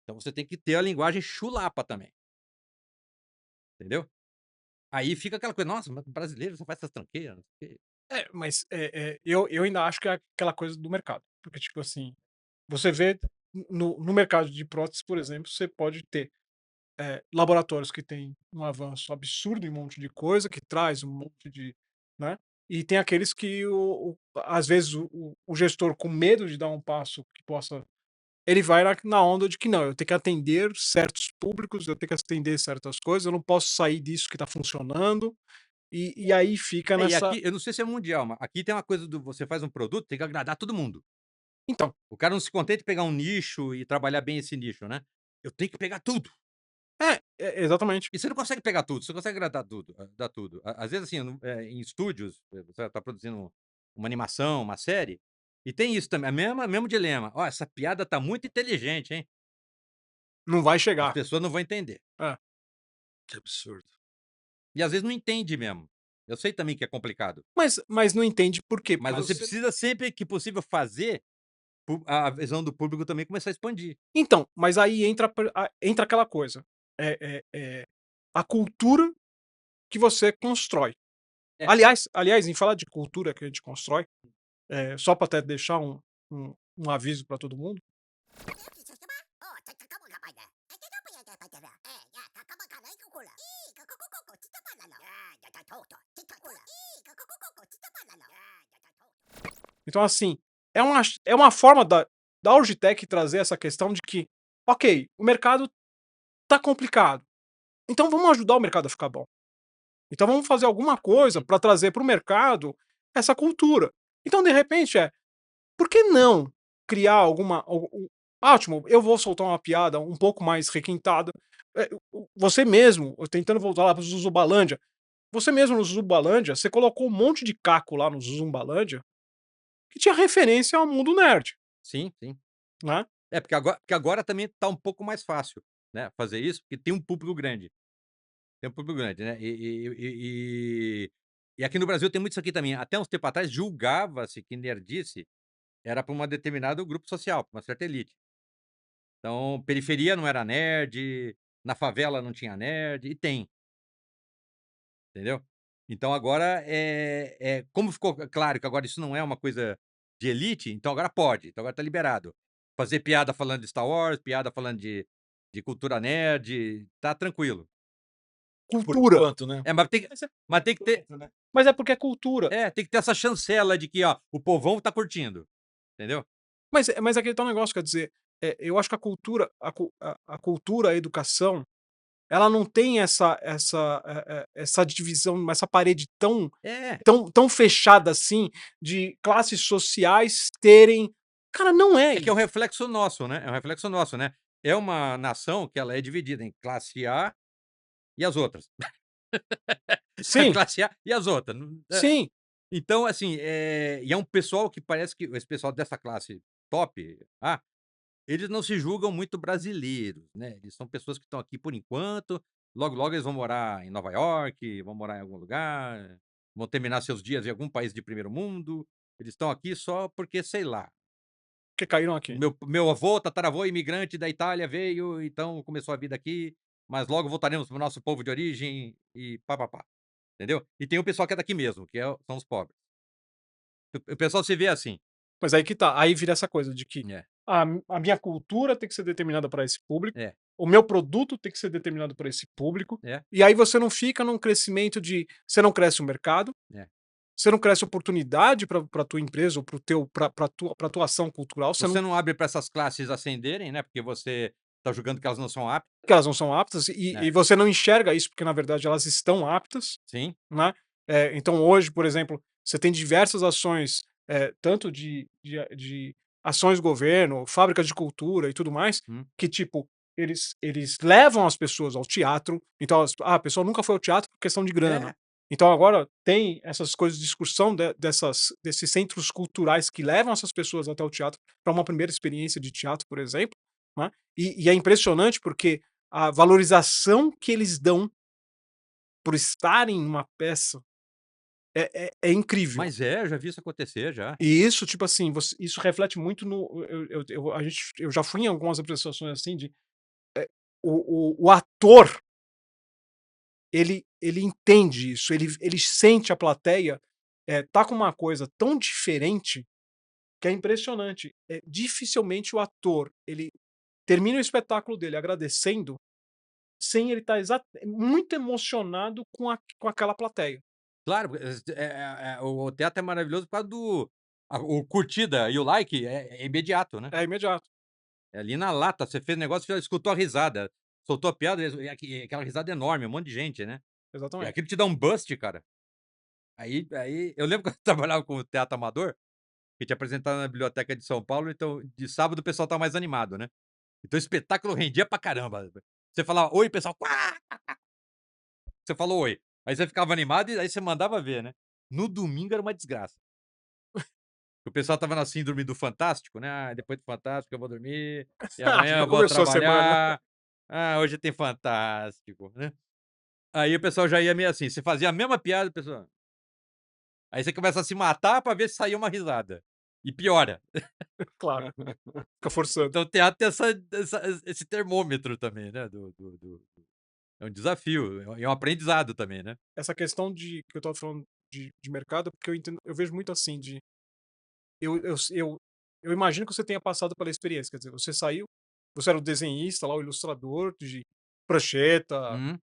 Então você tem que ter a linguagem chulapa também, entendeu? Aí fica aquela coisa: "Nossa, mas brasileiro só faz essas tranqueiras, não sei o quê". Mas, eu ainda acho que é aquela coisa do mercado, porque, tipo assim, você vê no mercado de prótese, por exemplo, você pode ter, laboratórios que têm um avanço absurdo em um monte de coisa, que traz um monte de, né, e tem aqueles que às vezes o gestor com medo de dar um passo que possa, ele vai na onda de que não, eu tenho que atender certos públicos, eu tenho que atender certas coisas, eu não posso sair disso que está funcionando, e aí fica E nessa. aqui eu não sei se é mundial, mas aqui tem uma coisa do você faz um produto, tem que agradar todo mundo. Então, O cara não se contenta em pegar um nicho e trabalhar bem esse nicho, né. Eu tenho que pegar tudo. exatamente. E você não consegue pegar tudo, você não consegue agradar tudo, dar tudo. Às vezes, assim, em estúdios, você está produzindo uma animação, uma série, e tem isso também, a mesmo dilema: "Ó, essa piada tá muito inteligente, hein". Não vai As chegar. pessoas não vão entender. É. Que absurdo. E às vezes não entende mesmo. Eu sei também que é complicado, Mas não entende por quê? mas Porque você você. precisa sempre que possível fazer a visão do público também começar a expandir. Então, mas aí entra aquela coisa, a cultura que você constrói. É. Aliás, em falar de cultura que a gente constrói, só para até deixar um aviso para todo mundo, então assim, é uma forma da Urgitec trazer essa questão de que, ok, o mercado tá complicado, então vamos ajudar o mercado a ficar bom. Então vamos fazer alguma coisa para trazer para o mercado essa cultura. Então, de repente, por que não criar ótimo, eu vou soltar uma piada um pouco mais requintada. Você mesmo, eu tentando voltar lá para o Zuzubalândia, você mesmo no Zuzubalândia, você colocou um monte de caco lá no Zuzumbalândia que tinha referência ao mundo nerd, Sim, sim. né. É, porque agora também tá um pouco mais fácil, né, fazer isso, porque tem um público grande. Tem um público grande, né. E aqui no Brasil tem muito isso aqui também. Até uns tempo atrás julgava-se que nerdice era para uma determinado grupo social, pra uma certa elite. Então, periferia não era nerd, na favela não tinha nerd, e tem, entendeu. Então agora, como ficou claro que agora isso não é uma coisa de elite, então agora pode, então agora tá liberado. Fazer piada falando de Star Wars, piada falando de cultura nerd, tá tranquilo. Por Cultura. enquanto, né? Mas é Mas tem que ter mas é porque é cultura. tem que ter essa chancela de que, ó, o povão tá curtindo, entendeu. Mas é aquele tal negócio, quer dizer, eu acho que a cultura, a educação, ela não tem essa divisão, essa parede tão É, tão tão fechada assim, de classes sociais terem, cara, não é é que é um isso. reflexo nosso, né, é um reflexo nosso, né. É uma nação que ela é dividida em classe A e as outras. A Sim, classe A e as outras. sim, Então, assim, e é um pessoal que parece que esse pessoal dessa classe top A, eles não se julgam muito brasileiros, né, eles são pessoas que estão aqui por enquanto, logo, logo eles vão morar em Nova York, vão morar em algum lugar, vão terminar seus dias em algum país de primeiro mundo, eles estão aqui só porque, sei lá, porque caíram aqui. Meu avô, tataravô, imigrante da Itália, veio, então começou a vida aqui, mas logo voltaremos para o nosso povo de origem e pá-pá-pá, entendeu? E tem o pessoal que é daqui mesmo, que são os pobres. O pessoal se vê assim. Mas aí que tá, aí vira essa coisa de que É, a minha cultura tem que ser determinada para esse público, é, o meu produto tem que ser determinado para esse público, é, e aí você não fica num crescimento de você não cresce o mercado, é. você não cresce oportunidade para tua empresa ou para tua ação cultural, você não Você não abre para essas classes ascenderem, né, porque você tá julgando que elas não são aptas, que elas não são aptas e né. você não enxerga isso, porque na verdade elas estão aptas, Sim, né. Então hoje, por exemplo, você tem diversas ações, tanto de ações do governo, fábricas de cultura e tudo mais, hum, que tipo, eles levam as pessoas ao teatro, então a pessoa nunca foi ao teatro por questão de grana. é. Então agora tem essas coisas de excursão desses centros culturais que levam essas pessoas até o teatro para uma primeira experiência de teatro, por exemplo, né. E é impressionante porque a valorização que eles dão por estarem numa peça é incrível. Mas eu já vi isso acontecer já. E isso, tipo assim, isso reflete muito no eu já fui em algumas apresentações, assim, o ator, ele entende isso, ele sente a plateia, tá com uma coisa tão diferente que é impressionante. Dificilmente o ator, ele termina o espetáculo dele agradecendo, sem ele estar muito emocionado com aquela plateia. Claro, o teatro é maravilhoso por causa o curtida e o like é imediato, né. É imediato, É ali na lata, você fez negócio, já escutou a risada, soltou a piada, e aquela risada enorme, um monte de gente, né. E exatamente. aquilo te dá um boost, cara. Aí eu lembro quando eu trabalhava com o teatro amador, que tinha apresentado na Biblioteca de São Paulo, então de sábado o pessoal estava mais animado, né. Então o espetáculo rendia pra caramba. Você falava: "Oi", o pessoal: "Quá". Você falou: "Oi". Aí você ficava animado e aí você mandava ver, né. No domingo era uma desgraça. O pessoal estava na síndrome do Fantástico, né: "Ah, depois do Fantástico eu vou dormir, e amanhã Já eu vou começou a semana. trabalhar. Ah, hoje tem Fantástico", né. Aí o pessoal já ia meio assim, você fazia a mesma piada, o pessoal aí você começa a se matar pra ver se saía uma risada, e piora. Claro, fica forçando. Então o teatro tem esse termômetro também, né, é um desafio, é um aprendizado também, né. Essa questão que eu estava falando de mercado, porque eu vejo muito assim de eu imagino que você tenha passado pela experiência, quer dizer, você saiu, você era o desenhista lá, o ilustrador de prancheta, Uhum,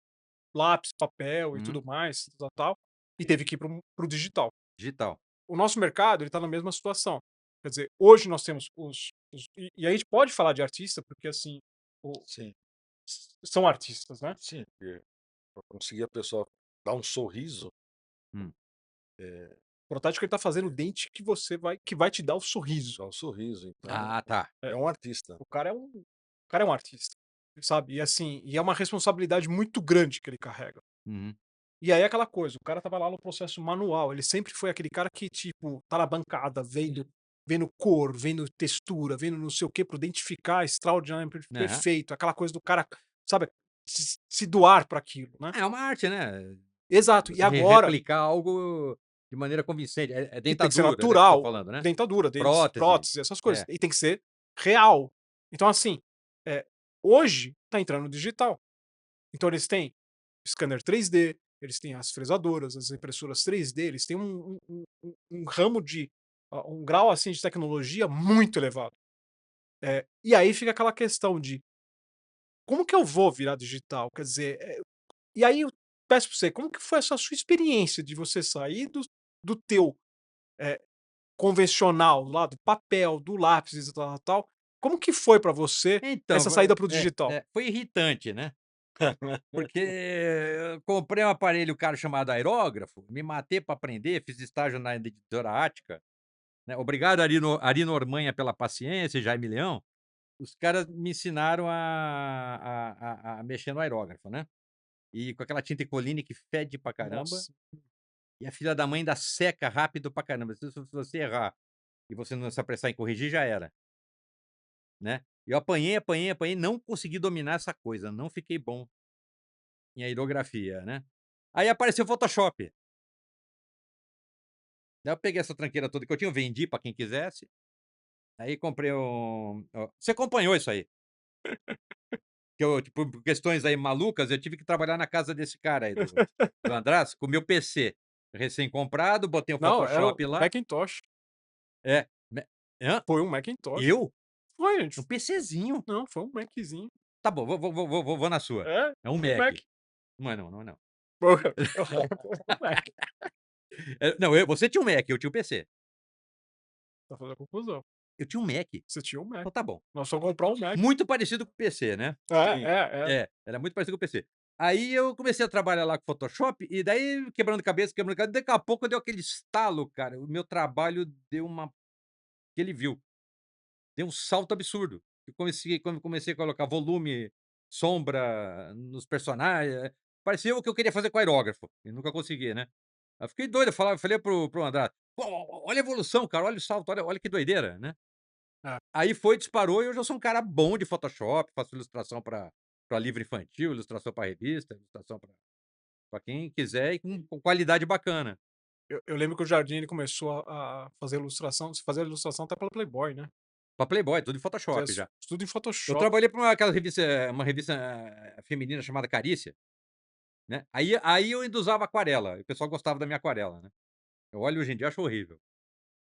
lápis, papel e uhum. tudo mais, tal, e teve que ir para o digital. Digital. O nosso mercado, ele tá na mesma situação. Quer dizer, hoje nós temos e aí a gente pode falar de artista, porque assim, o Sim, são artistas, né. sim, porque pra conseguir a pessoa dar um sorriso, Hum. eh, O protótipo ele tá fazendo o dente que vai te dar o sorriso. dá um sorriso, então Ah, tá. É, é um artista. o cara é um artista, sabe. E assim, é uma responsabilidade muito grande que ele carrega. Uhum. E aí aquela coisa, o cara estava lá no processo manual, ele sempre foi aquele cara que, tipo, tá na bancada vendo cor, vendo textura, vendo não sei o quê, pra dente ficar extraordinariamente Aham. perfeito, aquela coisa do cara, sabe, se doar para aquilo, né. É uma arte, né. Exato. E Você agora replicar algo de maneira convincente. É que tem que ser dentadura, né, que você tá natural, falando, né? dentadura, dentes, Prótese. prótese, essas coisas, É. e tem que ser real. Então assim, hoje tá entrando no digital. Então eles têm scanner 3D, eles têm as fresadoras, as impressoras 3D, eles têm um ramo um grau, assim, de tecnologia muito elevado. E aí fica aquela questão de: "Como que eu vou virar digital?" Quer dizer, e aí eu peço pra você, como que foi essa sua experiência de você sair do teu, eh, convencional, lá do papel, do lápis e tal, tal, tal. Como que foi pra você Então, essa saída para o digital? foi irritante, né, porque eu comprei um aparelho caro chamado aerógrafo, me matei para aprender, fiz estágio na editora Ática, né, obrigado Ari Normanha pela paciência e Jaime Leão, os caras me ensinaram a mexer no aerógrafo, né, e com aquela tinta Ecoline que fede pra caramba, Nossa, e a filha da mãe ainda seca rápido pra caramba, se você errar e você não se apressar em corrigir, já era. Né. Eu apanhei, apanhei, apanhei, não consegui dominar essa coisa, não fiquei bom em aerografia, né. Aí apareceu o Photoshop. Daí eu peguei essa tranqueira toda que eu tinha, eu vendi para quem quisesse, Aí comprei você acompanhou isso aí. Que eu, tipo, por questões aí malucas, eu tive que trabalhar na casa desse cara aí, do András, com o meu PC recém-comprado, botei o Não, era o Photoshop lá. Macintosh. É. Hã? Foi um Macintosh. Eu? Foi, gente. Um PCzinho. Não, foi um Maczinho. Tá bom, vou na sua. É, É um foi um Mac. Mac. Não é não, não é não. Foi um Mac. Não, você tinha um Mac, eu tinha um PC. Tá fazendo confusão. Eu tinha um Mac. Você tinha um Mac. Então tá bom. Nós só comprar um Mac. Muito parecido com o PC, né? É. Era muito parecido com o PC. Aí eu comecei a trabalhar lá com Photoshop, e daí quebrando cabeça, daqui a pouco deu aquele estalo, cara, o meu trabalho deu uma que ele viu, deu um salto absurdo. Quando comecei a colocar volume, sombra nos personagens, parecia o que eu queria fazer com aerógrafo, e nunca consegui, né. Aí eu fiquei doido, falei para o André: "Pô, olha a evolução, cara, olha o salto, olha que doideira", né. É. Aí foi, disparou e hoje eu sou um cara bom de Photoshop, faço ilustração para livro infantil, ilustração para revista, ilustração para quem quiser e com qualidade bacana. Eu lembro que o Jardim ele começou a fazer ilustração. Você fazia ilustração até pela Playboy, né? Pra Playboy, tudo em Fazia Photoshop já. tudo em Eu Photoshop. trabalhei pra aquela revista, uma revista feminina chamada Carícia, né. Aí eu ainda usava aquarela, e o pessoal gostava da minha aquarela, né. Eu olho hoje em dia, acho horrível,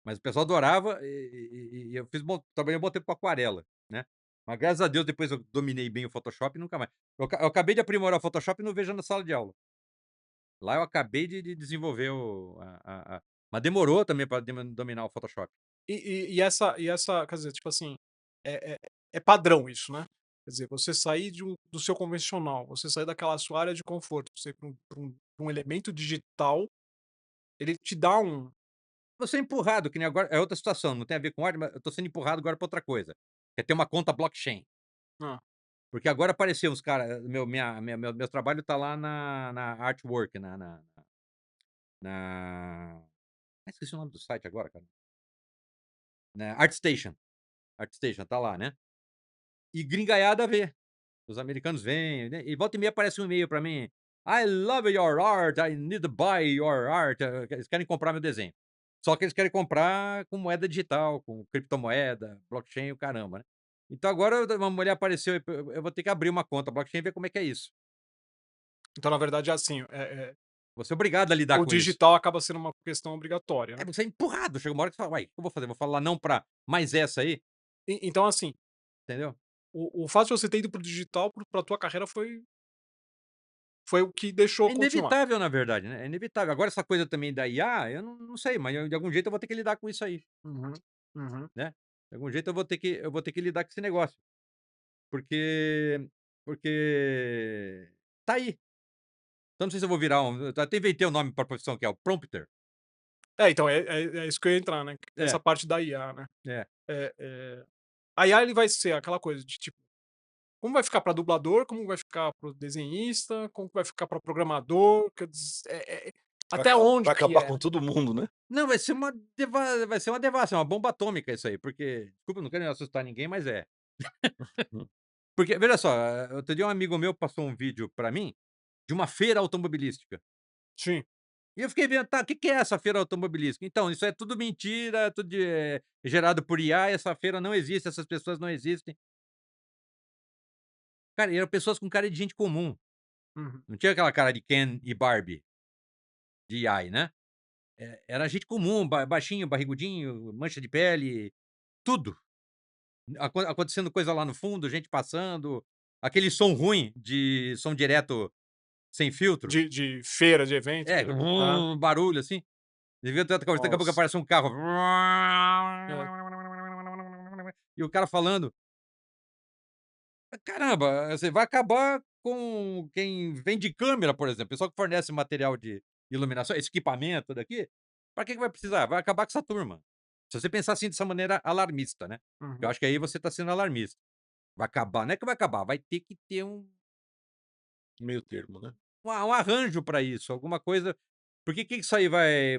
mas o pessoal adorava e eu trabalhei um bom tempo com aquarela, né. Mas graças a Deus depois eu dominei bem o Photoshop e nunca mais. Eu acabei de aprimorar o Photoshop e não vejo na sala de aula. Lá eu acabei de desenvolver mas demorou também pra dominar o Photoshop. E essa, quer dizer, tipo assim, é padrão isso, né? Quer dizer, você sair do seu convencional, você sair daquela sua área de conforto, você ir pra um elemento digital, ele te dá um. Você é empurrado, que nem agora é outra situação, não tem a ver com arte, mas eu tô sendo empurrado agora pra outra coisa, que é ter uma conta blockchain. Ah, Porque agora apareceu uns cara meu trabalho tá lá na Artwork, esqueci o nome do site agora, cara. Na ArtStation, tá lá, né. E gringaiada vê. Os americanos vêm, né, e volta e meia aparece um e-mail pra mim: "I love your art, I need to buy your art", eles querem comprar meu desenho. Só que eles querem comprar com moeda digital, com criptomoeda, blockchain e o caramba, né. Então agora uma mulher apareceu, eu vou ter que abrir uma conta blockchain e ver como é que é isso. então, na verdade, é assim, Vou ser obrigado a lidar o com isso. digital acaba sendo uma questão obrigatória, né? Você é empurrado, chega uma hora que você fala: "Uai, o que eu vou fazer? Vou falar não pra mais essa aí?", Então, assim, entendeu? o fato de você ter ido pro digital pra tua carreira foi o que deixou É continuar. inevitável, na verdade, né, é inevitável. Agora essa coisa também da IA, eu não sei, mas de algum jeito eu vou ter que lidar com isso aí, Uhum, uhum. né. De algum jeito eu vou ter que lidar com esse negócio, porque porque tá aí. Então não sei se eu vou virar eu até inventei o nome pra profissão, que é o prompter. Então, é isso que eu ia entrar, né? Essa É, parte da IA, né? é. A IA ele vai ser aquela coisa de tipo, como vai ficar para dublador, como vai ficar para o desenhista, como vai ficar para programador, quer dizer, até onde Vai que acabar é, com né? todo mundo, né? Não, vai ser uma devassa, uma bomba atômica isso aí, porque desculpa, eu não quero assustar ninguém, mas é. Uhum. Porque veja só, outro dia um amigo meu passou um vídeo pra mim, de uma feira automobilística. Sim. E eu fiquei vendo, tá, o que que é essa feira automobilística? Então, isso é tudo mentira, tudo gerado por IA, essa feira não existe, essas pessoas não existem. Cara, e eram pessoas com cara de gente comum, Uhum. não tinha aquela cara de Ken e Barbie de AI, né. Era gente comum, baixinho, barrigudinho, mancha de pele, tudo. Acontecendo coisa lá no fundo, gente passando, aquele som ruim de som direto sem filtro. De feira, de evento. É, Ah, barulho assim. Devia tanta coisa, daqui a pouco nossa. aparece um carro. É. E o cara falando. Caramba, você vai acabar com quem vende câmera, por exemplo, pessoal que fornece material de iluminação, esse equipamento daqui, para que vai precisar? Vai acabar com essa turma. Se você pensar assim dessa maneira alarmista, né. Eu Uhum. acho que aí você está sendo alarmista. Vai acabar, não é que vai acabar, vai ter que ter Meio termo, né? um arranjo para isso, alguma coisa, porque que isso aí vai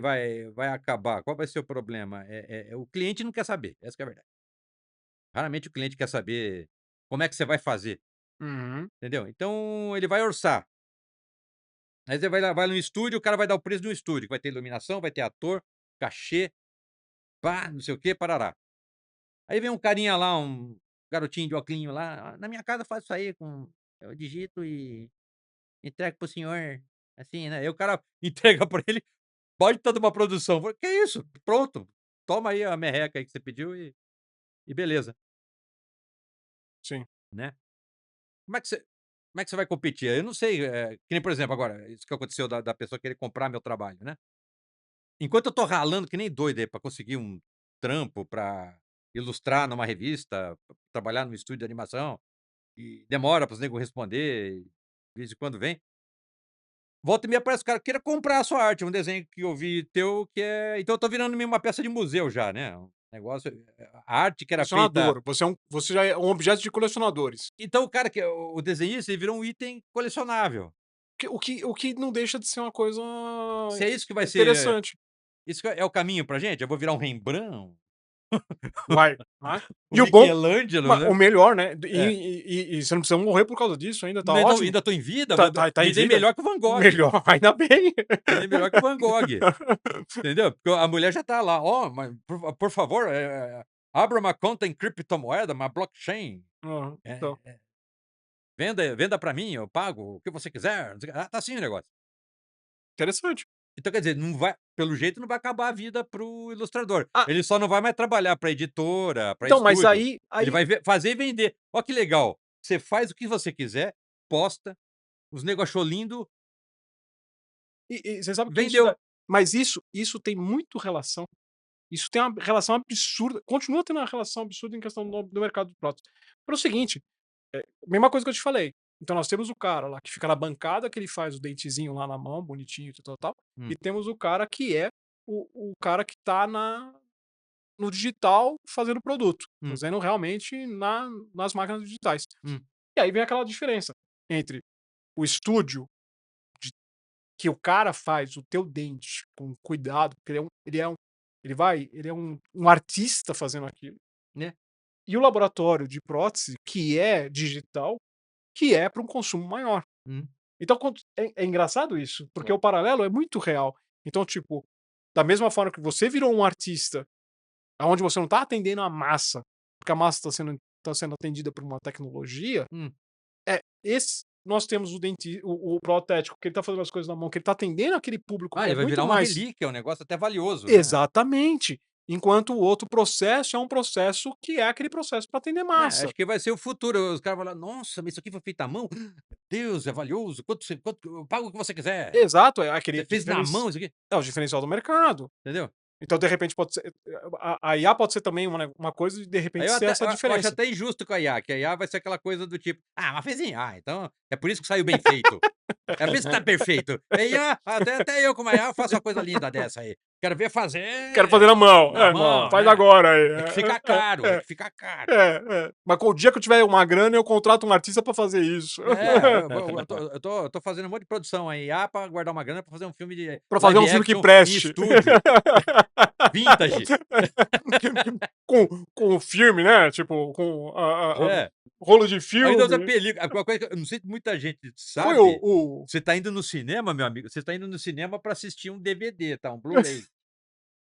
acabar? Qual vai ser o problema? O cliente não quer saber, essa que é a verdade. Raramente o cliente quer saber como é que você vai fazer, Uhum. entendeu? Então ele vai orçar. Aí você vai no estúdio, o cara vai dar o preço de um estúdio, que vai ter iluminação, vai ter ator, cachê, pá, não sei o quê, parará. Aí vem um carinha lá, um garotinho de óculinho lá, "Ah, na minha casa eu faço isso aí eu digito e entrego pro senhor, assim, né?" Aí o cara entrega pra ele, baita de uma produção. Eu falei, que isso? Pronto, toma aí a merreca aí que você pediu e beleza, Sim. né? Como é que você como é que você vai competir? Eu não sei, que nem, por exemplo, agora, isso que aconteceu da pessoa querer comprar meu trabalho, né? Enquanto eu tô ralando que nem doido aí pra conseguir um trampo pra ilustrar numa revista, pra trabalhar num estúdio de animação, e demora para os nego responder, de vez em quando vem. Volta e meia aparece o cara, queira comprar a sua arte, um desenho que eu vi teu que é então eu tô virando meio uma peça de museu já, né, um negócio a arte que era feita Colecionador. Você já é um objeto de colecionadores. então o cara que é o desenhista, ele virou um item colecionável. O que não deixa de ser uma coisa Se é isso que vai ser interessante. isso que é o caminho pra gente? Eu vou virar um Rembrandt, Vai, vai. um E o bom Michelangelo, o né. melhor, né, É. e você não precisa morrer por causa disso ainda, tá Ainda ótimo. ainda tô em vida, Tá vou tá em me dei vida. melhor que o Van Gogh, Melhor, ainda bem. me dei melhor que o Van Gogh. Entendeu? Porque a mulher já tá lá: "Ó, mas por favor, abra uma conta em criptomoeda, uma blockchain, Aham, então. eh, venda pra mim, eu pago o que você quiser", não sei o quê. Ah, tá assim o negócio. Interessante. Então quer dizer, não vai pelo jeito não vai acabar a vida para o ilustrador. Ah, Ele só não vai mais trabalhar pra editora, pra então, mas estúdio. aí Ele aí vai fazer e vender. Ó que legal, você faz o que você quiser, posta, os nego achou lindo, você sabe que isso vendeu. mas isso tem muito relação. Isso tem uma relação absurda, continua tendo uma relação absurda em questão do mercado de prótese. Pelo seguinte, mesma coisa que eu te falei, então nós temos o cara lá que fica na bancada, que ele faz o dentezinho lá na mão, bonitinho, tal, tal, tal, e Hum, temos o cara que é o cara que tá no digital fazendo o produto, hum, fazendo realmente nas máquinas digitais. hum. E aí vem aquela diferença entre o estúdio de que o cara faz o teu dente com cuidado, porque ele é um artista fazendo aquilo, Né? e o laboratório de prótese, que é digital, que é para um consumo maior. Hum. Então é engraçado isso, porque Claro. o paralelo é muito real. Então, tipo, da mesma forma que você virou um artista, aonde você não está atendendo a massa, porque a massa está sendo atendida por uma tecnologia, Hum. nós temos o protético, que ele está fazendo as coisas na mão, que ele está atendendo aquele público Ah, que ele é vai virar muito uma mais. relíquia, um negócio até valioso, né. Exatamente. Enquanto o outro processo é um processo que é aquele processo para atender É, massa. acho que vai ser o futuro, os caras vão falar: "Nossa, mas isso aqui foi feito à mão? Meu Deus, é valioso, quanto eu pago o que você quiser. Exato, é Você aquele fez na mão isso aqui", é o diferencial do mercado. entendeu? Então, de repente, pode ser a IA pode ser também uma coisa e de Aí repente eu ser até essa eu acho diferença. até injusto com a IA, que a IA vai ser aquela coisa do tipo: "Ah, mas fez em IA, então é por isso que saiu bem feito. É por isso que tá perfeito. É IA, até eu com uma IA faço uma coisa linda dessa aí. Quero ver Quero fazer fazer na mão. na Não, mão, faz né. agora É que aí. fica caro, é É, que fica caro". Mas com o dia que eu tiver uma grana, eu contrato um artista para fazer isso. É, eu tô fazendo um monte de produção aí, IA pra guardar uma grana pra fazer um filme de Para fazer um live filme que action em preste. estúdio, vintage. Com o filme, né, tipo, com a É. rolo de Ainda usa filme. película. Uma coisa que eu não sei se muita gente Foi sabe, o você tá indo no cinema, meu amigo, você tá indo no cinema pra assistir um DVD, tá, um Blu-ray,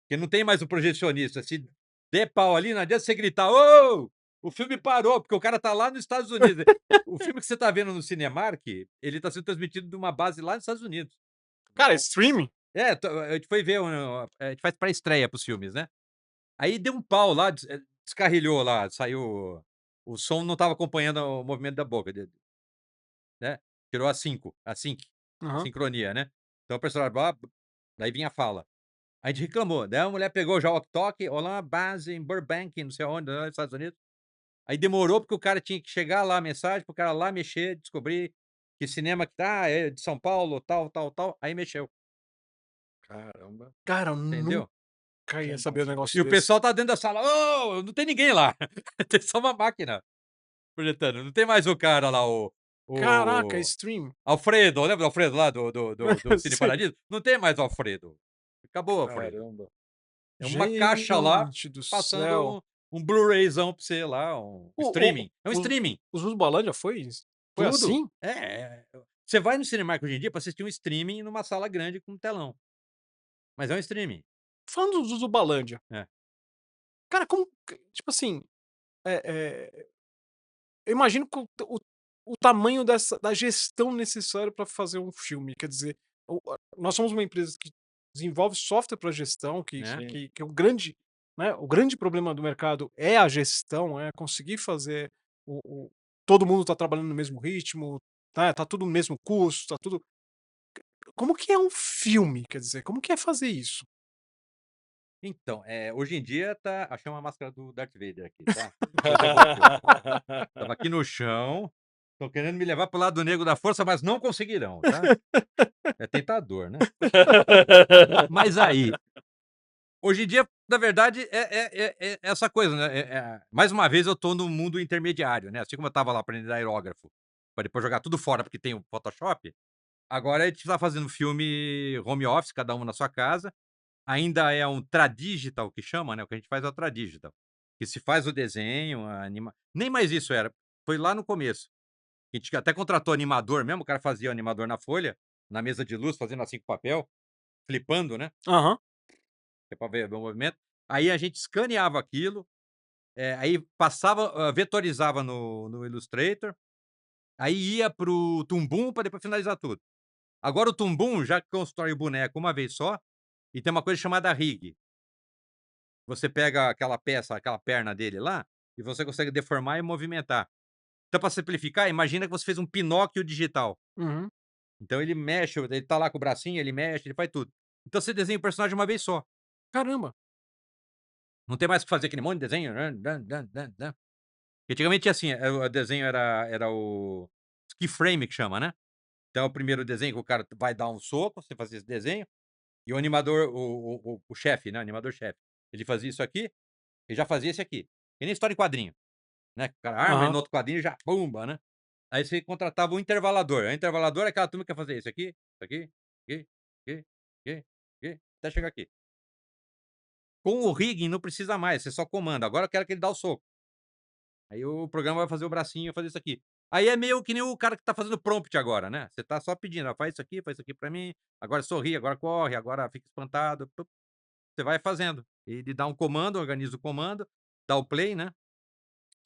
porque não tem mais o projecionista, se der pau ali, não adianta você gritar: "Ô, o filme parou", porque o cara tá lá nos Estados Unidos. O filme que você tá vendo no Cinemark, ele tá sendo transmitido de uma base lá nos Estados Unidos. cara, streaming? É, a gente foi ver a gente faz pré-estreia para os filmes, né. Aí deu um pau lá, descarrilhou lá, saiu o som não estava acompanhando o movimento da boca dele, né, tirou a sync, a Aham. sincronia, né. Então o personagem blá, daí vinha a fala. A gente reclamou, daí a mulher pegou já o walkie-talkie: "Olá, base em Burbank", não sei aonde, lá nos Estados Unidos. Aí demorou, porque o cara tinha que chegar lá a mensagem, para o cara lá mexer, descobrir que cinema que tá, é de São Paulo, tal, tal, tal, aí mexeu, Caramba. Cara, eu nunca entendeu. ia saber um E negócio o desse. pessoal tá dentro da sala: "Ô, não tem ninguém lá, tem só uma máquina projetando, não tem mais o cara lá, Caraca, o stream. Alfredo, lembra do Alfredo lá do Cine Sim. Paradiso? Não tem mais o Alfredo, acabou o Alfredo. Caramba. É uma caixa lá, Gente do céu. passando um Blu-rayzão pra você lá, um O streaming, é um os streaming, os Rusbolândia foi tudo. assim? Você vai no Cinemark hoje em dia pra assistir um streaming numa sala grande com telão, mas é um streaming. Falando dos Zubalândia, É. Cara, como tipo assim, eu imagino que o tamanho da gestão necessária para fazer um filme, quer dizer, nós somos uma empresa que desenvolve software para gestão, Né? Sim. que é o grande problema do mercado é a gestão, é conseguir fazer o todo mundo tá trabalhando no mesmo ritmo, tá tudo no mesmo custo, tá tudo como que é um filme, quer dizer, como que é fazer isso? Então, hoje em dia achei uma máscara do Darth Vader aqui, tá? Depois eu vou pôr. Estava aqui no chão, estão querendo me levar para o lado negro da força, mas não conseguirão, tá? É tentador, né? Mas aí, hoje em dia, na verdade, é essa coisa, né? Mais uma vez eu tô no mundo intermediário, né? Assim como eu estava lá aprendendo aerógrafo, para depois jogar tudo fora porque tem o Photoshop, agora a gente está fazendo filme home office, cada um na sua casa. Ainda é um tradigital que chama, né, o que a gente faz é o tradigital, que se faz o desenho, a anima nem mais isso era, foi lá no começo. A gente até contratou animador mesmo, o cara fazia o animador na folha, na mesa de luz, fazendo assim com papel, flipando, né, Aham. que é pra ver o movimento. Aí a gente escaneava aquilo, aí passava, vetorizava no Illustrator, aí ia para o Tumbum para depois finalizar tudo. Agora o Tumbum já constrói o boneco uma vez só, e tem uma coisa chamada rig. Você pega aquela peça, aquela perna dele lá, e você consegue deformar e movimentar. Então, para simplificar, imagina que você fez um Pinóquio digital. Uhum. Então ele mexe, ele tá lá com o bracinho, ele mexe, ele faz tudo. Então você desenha o personagem uma vez só. Caramba. Não tem mais que fazer aquele monte de desenho. Antigamente, assim, o desenho era o keyframe que chama, né? Então, o primeiro desenho que o cara vai dar um soco, você fazia esse desenho, e o animador, o chefe, né? O animador-chefe, ele fazia isso aqui, e já fazia esse aqui. Que nem história em quadrinho. Né, o cara arma e Aham. no outro quadrinho já pumba, né. Aí você contratava um intervalador. O intervalador é aquela turma que quer fazer isso aqui, aqui, aqui, aqui, até chegar aqui. Com o rigging não precisa mais, você só comanda. Agora eu quero que ele dá o soco. Aí o programa vai fazer o bracinho, fazer isso aqui. Aí é meio que nem o cara que tá fazendo prompt agora, né. Você tá só pedindo: "Ó, faz isso aqui pra mim, agora sorri, agora corre, agora fica espantado", você vai fazendo. Ele dá um comando, organiza o comando, dá o play, né.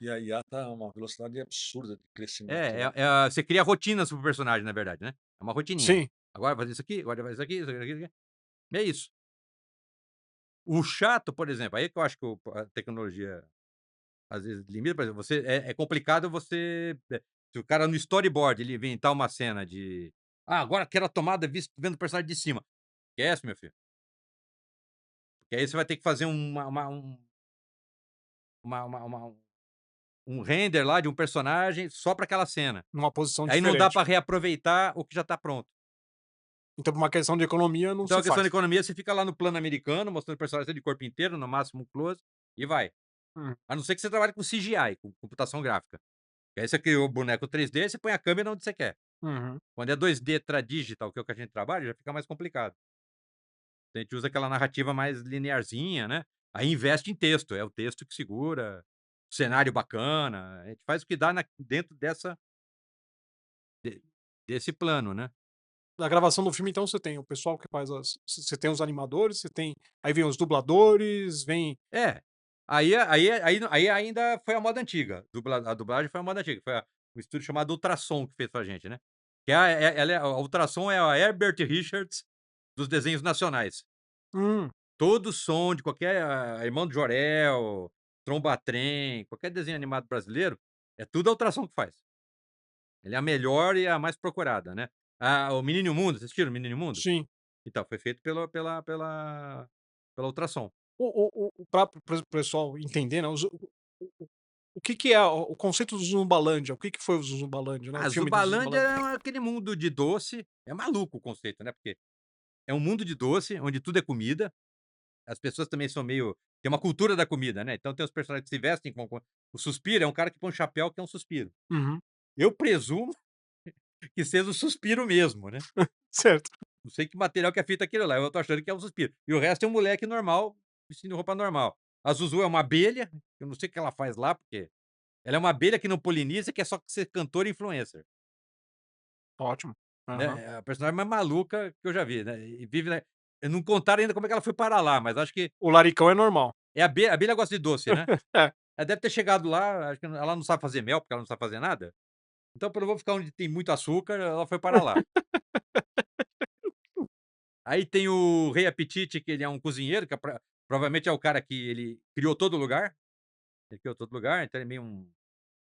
E a IA tá uma velocidade absurda de crescimento, É, né. você cria rotinas para o personagem, na verdade, né. É uma rotininha. Sim. Agora faz isso aqui, agora faz isso aqui, isso aqui. É isso. O chato, por exemplo, aí que eu acho que a tecnologia às vezes limita, por exemplo, você é complicado você, se o cara no storyboard ele inventar uma cena de: "Ah, agora quero a tomada vendo o personagem de cima". Esquece, meu filho. Porque aí você vai ter que fazer uma um render lá de um personagem só para aquela cena. Numa posição Aí não dá diferente. para reaproveitar o que já tá pronto. Então, por uma questão de economia, não Então se a questão da faz. economia, você fica lá no plano americano, mostrando o personagem de corpo inteiro, no máximo um close, e vai. Hum. A não ser que você trabalhe com CGI, com computação gráfica. Que aí você criou o boneco 3D, você põe a câmera onde você quer. Uhum. Quando é 2D tradigital, que é o que a gente trabalha, já fica mais complicado. A gente usa aquela narrativa mais linearzinha, né? Aí investe em texto, é o texto que segura, cenário bacana, a gente faz o que dá dentro de- desse plano, né? Na gravação do filme, então, você tem o pessoal que faz você tem os animadores, você tem aí vem os dubladores, vem É. Aí ainda foi a moda antiga. A dublagem foi a moda antiga. Foi um estúdio chamado Ultrassom que fez pra gente, né. Que ela a Ultrassom é a Herbert Richards dos desenhos nacionais. hum, Todo som de qualquer Irmão do Jorel, Tromba Trem, qualquer desenho animado brasileiro, é tudo a Ultrassom que faz. Ele é a melhor e a mais procurada, né. O Menino e o Mundo, vocês assistiram o Menino e o Mundo? sim. Então, foi feito pela Ultrassom. Pra para o pessoal entender, né, o que que é o conceito do Zumbalândia, o que que foi o Zumbalândia, né, o A filme do Zubalândia Zumbalândia? é aquele mundo de doce, é maluco o conceito, né, porque é um mundo de doce, onde tudo é comida, as pessoas também são meio tem uma cultura da comida, né, então tem os personagens que se vestem com o Suspiro é um cara que põe um chapéu que é um suspiro. Uhum. Eu presumo que seja o suspiro mesmo, né, Certo. não sei que material que é feito aquilo lá, eu tô achando que é um suspiro. E o resto é um moleque normal, vestindo roupa normal. A Zuzu é uma abelha, eu não sei o que ela faz lá, porque ela é uma abelha que não poliniza, que é só ser cantora e influencer. Ótimo. Né, Aham. é a personagem mais maluca que eu já vi, né, e vive, né, não contaram ainda como é que ela foi parar lá, mas acho que O Laricão é normal. A abelha gosta de doce, né? É. Ela deve ter chegado lá, acho que ela não sabe fazer mel, porque ela não sabe fazer nada. Então, eu vou ficar onde tem muito açúcar, ela foi para lá. Aí tem o Rei Apetite, que ele é um cozinheiro, que provavelmente é o cara que ele criou todo lugar. Ele criou todo lugar, então ele é meio um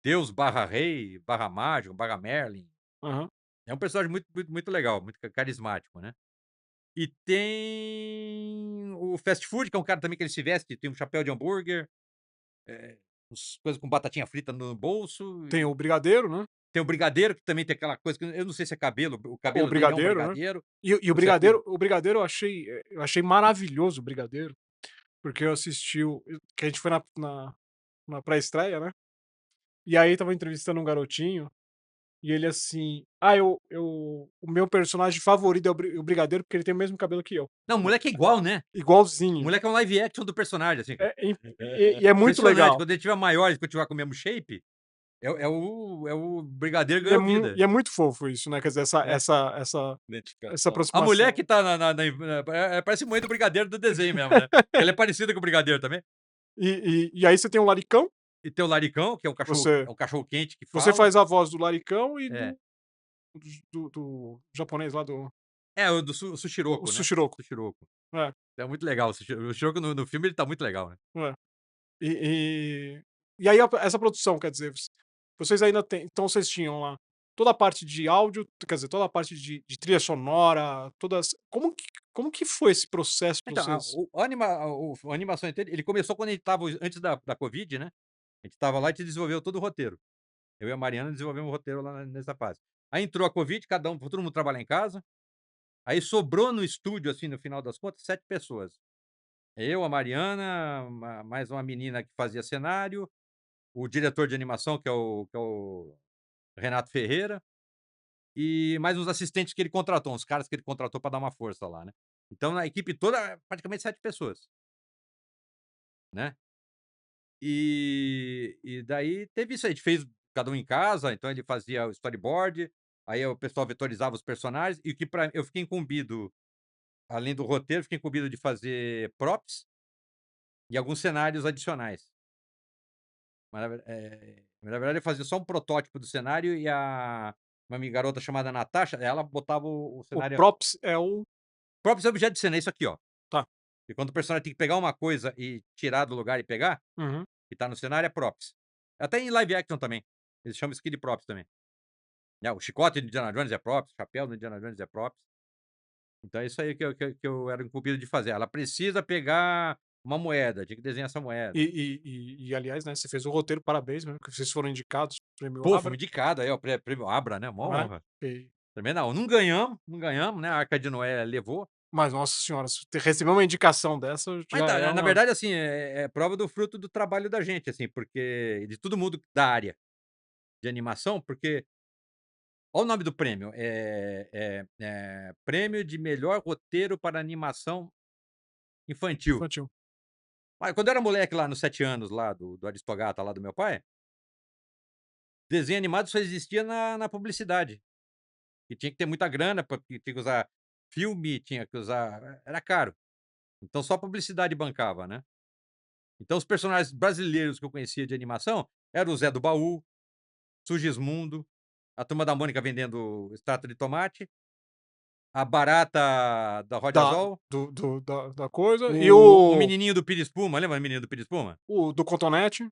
deus barra rei, barra mágico, barra Merlin. Aham. É um personagem muito legal, muito carismático, né? E tem o fast food, que é um cara também que ele se veste, tem um chapéu de hambúrguer, coisas com batatinha frita no bolso. Tem o brigadeiro, né? Tem o brigadeiro, que também tem aquela coisa que eu não sei se é cabelo, o O cabelo dele é um brigadeiro, né? brigadeiro. E o ou se é brigadeiro eu achei maravilhoso o brigadeiro, porque eu assisti que a gente foi na pré-estreia, né, e aí estava entrevistando um garotinho, e ele assim: "Ah, o meu personagem favorito é o brigadeiro, porque ele tem o mesmo cabelo que eu". Não, o moleque é igual, né? O Igualzinho. moleque é um live action do personagem, assim, cara. É e é muito Impressionante, legal. quando ele tiver maior e continuar com o mesmo shape, o brigadeiro ganhou vida. E é muito fofo isso, né, quer dizer, É. essa Identificação. A aproximação. mulher que tá parece mãe do brigadeiro do desenho mesmo, né? Ela é parecida com o brigadeiro também. E aí você tem o Laricão, E tem o Laricão, que é Você- um cachorro quente que você fala. faz a voz do Laricão e É. do japonês lá do É, o do Sushiroko, o né? Sushiroko. Sushiroko. É. É muito legal o Sushiroko no filme ele tá muito legal, né? É. E e aí essa produção, quer dizer, vocês ainda têm então vocês tinham lá toda a parte de áudio, quer dizer, toda a parte de trilha sonora, todas como que foi esse processo pra Então, vocês? a animação inteira, ele começou quando a gente estava antes da Covid, né? A gente estava lá e a gente desenvolveu todo o roteiro. Eu e a Mariana desenvolvemos o roteiro lá nessa fase. Aí entrou a Covid, todo mundo trabalha em casa. Aí sobrou no estúdio, assim, no final das contas, 7 pessoas. Eu, a Mariana, mais uma menina que fazia cenário, o diretor de animação, que é o Renato Ferreira, e mais uns assistentes que ele contratou, uns caras que ele contratou para dar uma força lá, né? Então, na equipe toda, praticamente 7 pessoas, né? E daí teve isso aí, a gente fez cada um em casa, então ele fazia o storyboard, aí o pessoal vetorizava os personagens, e eu fiquei incumbido, além do roteiro, fiquei incumbido de fazer props e alguns cenários adicionais. Mas na verdade eu fazia só um protótipo do cenário e uma garota chamada Natasha, ela botava o O cenário. props é o Props é objeto de cena, é isso aqui, ó. Tá. E quando o personagem tem que pegar uma coisa e tirar do lugar e pegar, uhum. que tá no cenário, é props. Até em live action também. Eles chamam isso aqui de props também. O chicote do Indiana Jones é props, o chapéu do Indiana Jones é props. Então é isso aí que eu era incumbido de fazer. Ela precisa pegar uma moeda, tinha que desenhar essa moeda. Aliás, né, você fez o roteiro, parabéns, né, que vocês foram indicados pro prêmio Pô, Abra. fomos indicado aí, ó, prêmio Abra, né? Mó Né, honra. e Também não ganhamos, né? A Arca de Noé levou. mas nossa senhora, se receber uma indicação dessa Mas já tá, é na uma verdade, assim, é prova do fruto do trabalho da gente, assim, porque de todo mundo da área de animação, porque olha o nome do prêmio, Prêmio de Melhor Roteiro para Animação Infantil. infantil. Mas quando eu era moleque lá nos 7 anos, lá do Aristogata, lá do meu pai, desenho animado só existia na publicidade. E tinha que ter muita grana, porque tinha que usar filme, tinha que usar. Era caro. Então só a publicidade bancava, né? Então os personagens brasileiros que eu conhecia de animação eram o Zé do Baú, Sugismundo, a Turma da Mônica vendendo extrato de tomate, a Barata da Rod Da Azol, da coisa e o menininho do Pira Espuma, lembra o menino do Pira Espuma? o do Cotonete, o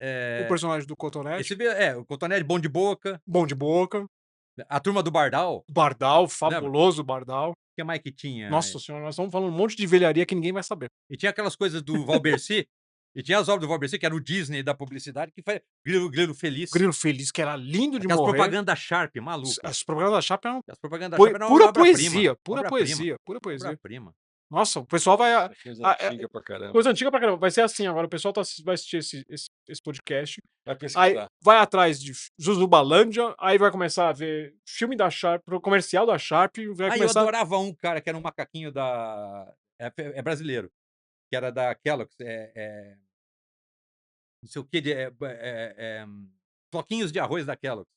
É, personagem do Cotonete, o Cotonete Bom de Boca, Bom de Boca, a Turma do Bardal, Bardal, lembra? fabuloso Bardal. O que mais que tinha? Nossa senhora, nós estamos falando um monte de velharia que ninguém vai saber. E tinha aquelas coisas do Valbercy, e tinha as obras do Valbercy, que era o Disney da publicidade, que foi Grilo Feliz. Grilo Feliz, que era lindo de Aquelas morrer. propaganda Sharp, maluca. As propagandas da Chapa eram As propaganda Sharp eram pura obra-prima. poesia, pura Obra-prima. poesia, pura poesia. Obra-prima. Nossa, o pessoal vai Coisa Ah, antiga pra caramba. coisa antiga pra caramba. Vai ser assim agora, o pessoal vai assistir esse podcast, Vai aí pesquisar. vai atrás de Zuzubalândia, aí vai começar a ver filme da Sharp, comercial da Sharp, vai Eu começar adorava um cara que era um macaquinho é brasileiro, que era da Kellogg's, não sei o que, floquinhos de arroz da Kellogg's.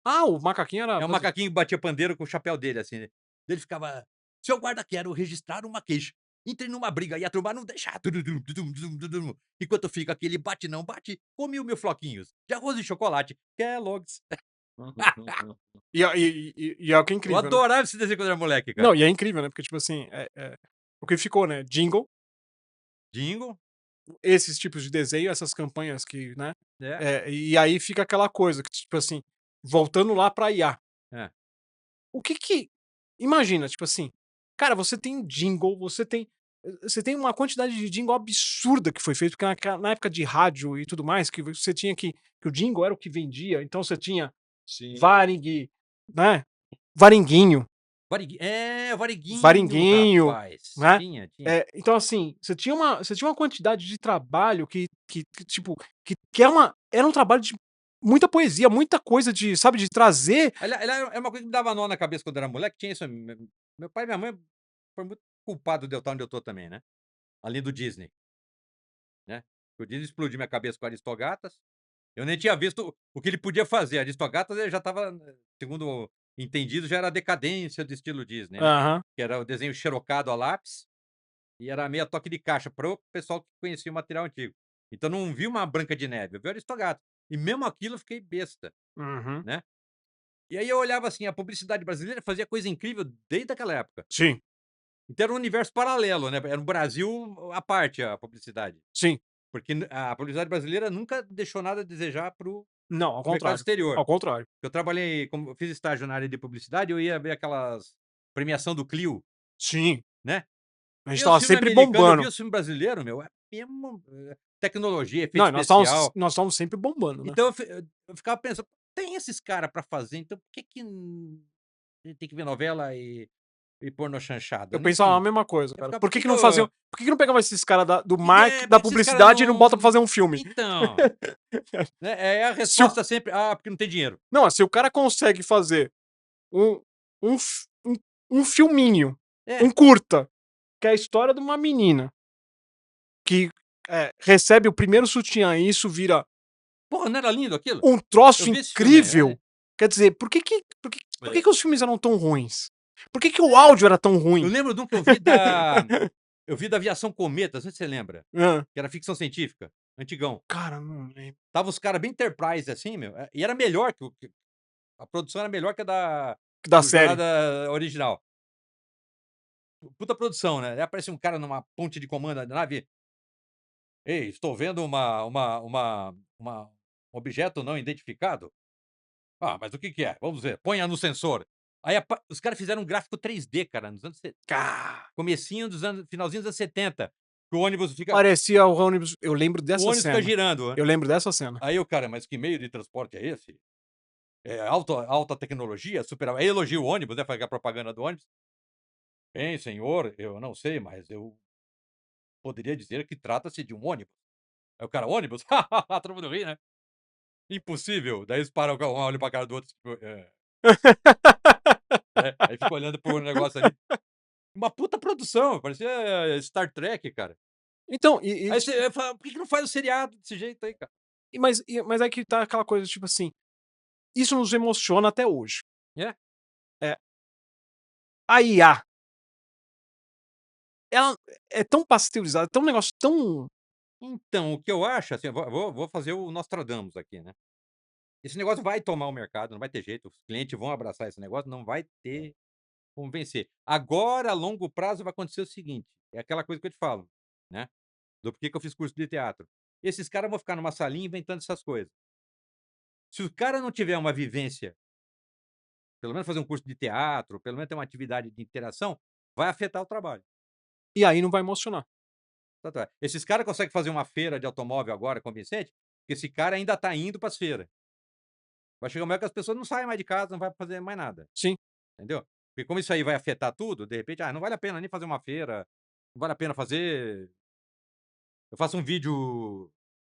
o macaquinho era É um macaquinho que batia pandeiro com o chapéu dele, assim. Ele ficava, seu guarda, quero registrar uma queixa. Entrei numa briga e a turma não deixa. Tududum, tudum, tudum, tudum. Enquanto fica aquele bate não bate, comi o meu floquinhos de arroz e chocolate. Kellogg's. E é o que é Eu incrível, né? adorava esse desenho quando era moleque, cara. Não, e é incrível, né? Porque, tipo assim, o que ficou, né? Jingle, Jingle, esses tipos de desenho, essas campanhas que, né? é. E aí fica aquela coisa que, tipo assim, voltando lá pra IA. É. O que imagina, tipo assim, cara, você tem jingle, você tem uma quantidade de jingle absurda que foi feito, porque na época de rádio e tudo mais, que você tinha que o jingle era o que vendia, então você tinha Sim. Varig, né, Varinguinho, O Variguinho, Varinguinho, rapaz. né, Tinha. então assim, você tinha uma quantidade de trabalho que tipo, que era um trabalho de muita poesia, muita coisa de, sabe, de trazer. É uma coisa que me dava nó na cabeça quando eu era moleque, tinha isso. Meu pai e minha mãe foram muito culpados de eu estar onde eu tô também, né? Além do Disney, né? O Disney explodiu minha cabeça com Aristogatas. Eu nem tinha visto o que ele podia fazer. Aristogatas ele já estava, segundo entendido, já era a decadência do estilo Disney, né? Aham. Que era o desenho xerocado a lápis e era meia toque de caixa pro pessoal que conhecia o material antigo. Então não vi uma Branca de Neve, eu vi Aristogatas. E mesmo aquilo eu fiquei besta, Uhum. né? E aí eu olhava assim, a publicidade brasileira fazia coisa incrível desde aquela época. Sim, Então era um universo paralelo, né? Era um Brasil à parte a publicidade. sim. Porque a publicidade brasileira nunca deixou nada a desejar pro Não, ao mercado contrário, exterior. ao contrário. Eu trabalhei, como eu fiz estágio na área de publicidade, eu ia ver aquelas premiação do Clio, Sim, né? a gente E os estava filmes sempre americanos, eu bombando. via os filmes brasileiros, meu, é mesmo tecnologia, efeito Não, e especial. nós estávamos sempre bombando, né. Então eu ficava pensando, tem esses caras pra fazer, então por que a gente tem que ver novela e pornô chanchada? Eu Não pensava a entendi. mesma coisa, Eu cara. ficava, Por que que não faziam, por que que não pegava esses cara do marketing, por da que que esses caras publicidade e não bota pra fazer um filme? Então, né, é a Se o resposta sempre: "Ah, porque não tem dinheiro". Não, se o cara consegue fazer um um f um filminho, um É. curta, que é a história de uma menina que, recebe o primeiro sutiã e isso vira Porra, não era lindo aquilo? um Eu troço vi esse filme, incrível, quer dizer, por que que os filmes eram tão ruins? Por que que o áudio era tão eu ruim? lembro de um que eu vi da Aviação Cometa, não sei se você lembra, Hã. que era ficção científica, antigão. Cara, não lembro. Tava os caras bem Enterprise, assim, meu, e era melhor que a produção era melhor que a Da do série. Jornada original. Puta produção, né, aí aparece um cara numa ponte de comando da nave: "Ei, estou vendo um objeto não identificado". "Ah, mas o que que é? Vamos ver, ponha no sensor". Aí os caras fizeram um gráfico 3D, cara, nos anos comecinho dos anos finalzinho dos anos 70, que o ônibus fica Parecia o ônibus, eu lembro o dessa ônibus fica cena. girando, né. Eu lembro dessa cena. Aí o cara: "Mas que meio de transporte é esse? É alta tecnologia, super". Aí elogia o ônibus, né, faz a propaganda do ônibus. "Bem, senhor, eu não sei, mas eu poderia dizer que trata-se de um ônibus". Aí o cara: "Ônibus?" Todo mundo ri, né. "Impossível". Daí eles param, um olha pra cara do outro, tipo, aí fica olhando pro negócio ali. Uma puta produção, parecia Star Trek, cara. Então, Aí você fala: "Por que que não faz o seriado desse jeito aí, cara?" mas aí que tá aquela coisa, tipo assim, isso nos emociona até hoje. É. É, a IA, ela é tão pasteurizada, é tão um negócio tão. Então, o que eu acho, assim, eu vou fazer o Nostradamus aqui, né. Esse negócio vai tomar o mercado, não vai ter jeito, os clientes vão abraçar esse negócio, não vai ter como vencer. Agora, a longo prazo, vai acontecer o seguinte, é aquela coisa que eu te falo, né, do porquê que eu fiz curso de teatro. Esses caras vão ficar numa salinha inventando essas coisas. Se o cara não tiver uma vivência, pelo menos fazer um curso de teatro, pelo menos ter uma atividade de interação, vai afetar o trabalho. E aí não vai emocionar. Tanto é. Esses caras conseguem fazer uma feira de automóvel agora convincente, porque esse cara ainda tá indo para as feiras. Vai chegar uma hora que as pessoas não saem mais de casa, não vai fazer mais nada, Sim. entendeu? Porque como isso aí vai afetar tudo, de repente, não vale a pena nem fazer uma feira, não vale a pena fazer eu faço um vídeo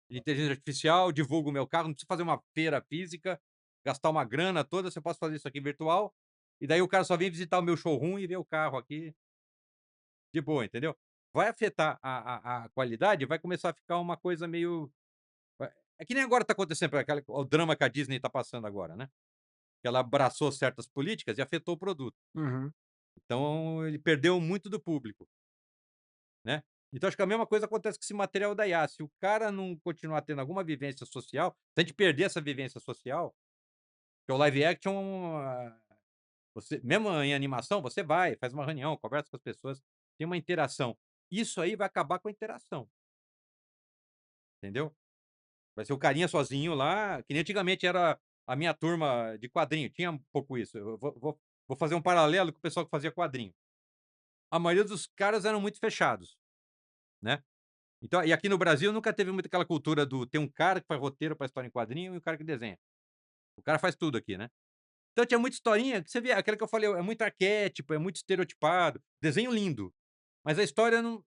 de inteligência artificial, divulgo o meu carro, não preciso fazer uma feira física, gastar uma grana toda, você posso fazer isso aqui virtual, e daí o cara só vem visitar o meu showroom e ver o carro aqui, de boa, entendeu? Vai afetar a qualidade, vai começar a ficar uma coisa meio é que nem agora tá acontecendo, o drama que a Disney tá passando agora, né? Que ela abraçou certas políticas e afetou o produto. Uhum. Então ele perdeu muito do público. né. Então acho que a mesma coisa acontece com esse material da IA, se o cara não continuar tendo alguma vivência social, se a gente perder essa vivência social, que o live action, você mesmo em animação, você vai, faz uma reunião, conversa com as pessoas, tem uma interação. Isso aí vai acabar com a interação, entendeu? Vai ser o carinha sozinho lá, que nem antigamente era a minha turma de quadrinho, tinha um pouco isso. Eu vou fazer um paralelo com o pessoal que fazia quadrinho. A maioria dos caras eram muito fechados, né. Então e aqui no Brasil nunca teve muito aquela cultura do tem um cara que faz roteiro pra história em quadrinho e o cara que desenha. O cara faz tudo aqui, né. Então tinha muita historinha que você via, aquela que eu falei, é muito arquétipo, é muito estereotipado, desenho lindo, mas a história não.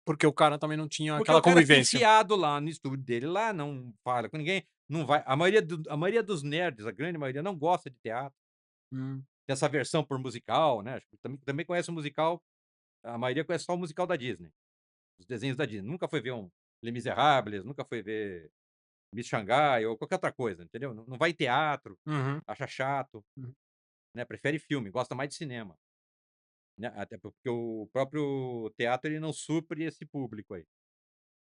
Porque o cara também não tinha Porque aquela o cara fica convivência. enfiado lá no estúdio dele lá, não fala com ninguém, não vai a maioria dos nerds, a grande maioria, não gosta de teatro, Hum. tem essa versão por musical, né, acho que também conhece o musical, a maioria conhece só o musical da Disney, os desenhos da Disney, nunca foi ver um Les Misérables, nunca foi ver Miss Xangai ou qualquer outra coisa, entendeu? Não vai em teatro, Uhum. acha chato, Uhum. né, prefere filme, gosta mais de cinema, né, até porque o próprio teatro ele não supre esse público aí.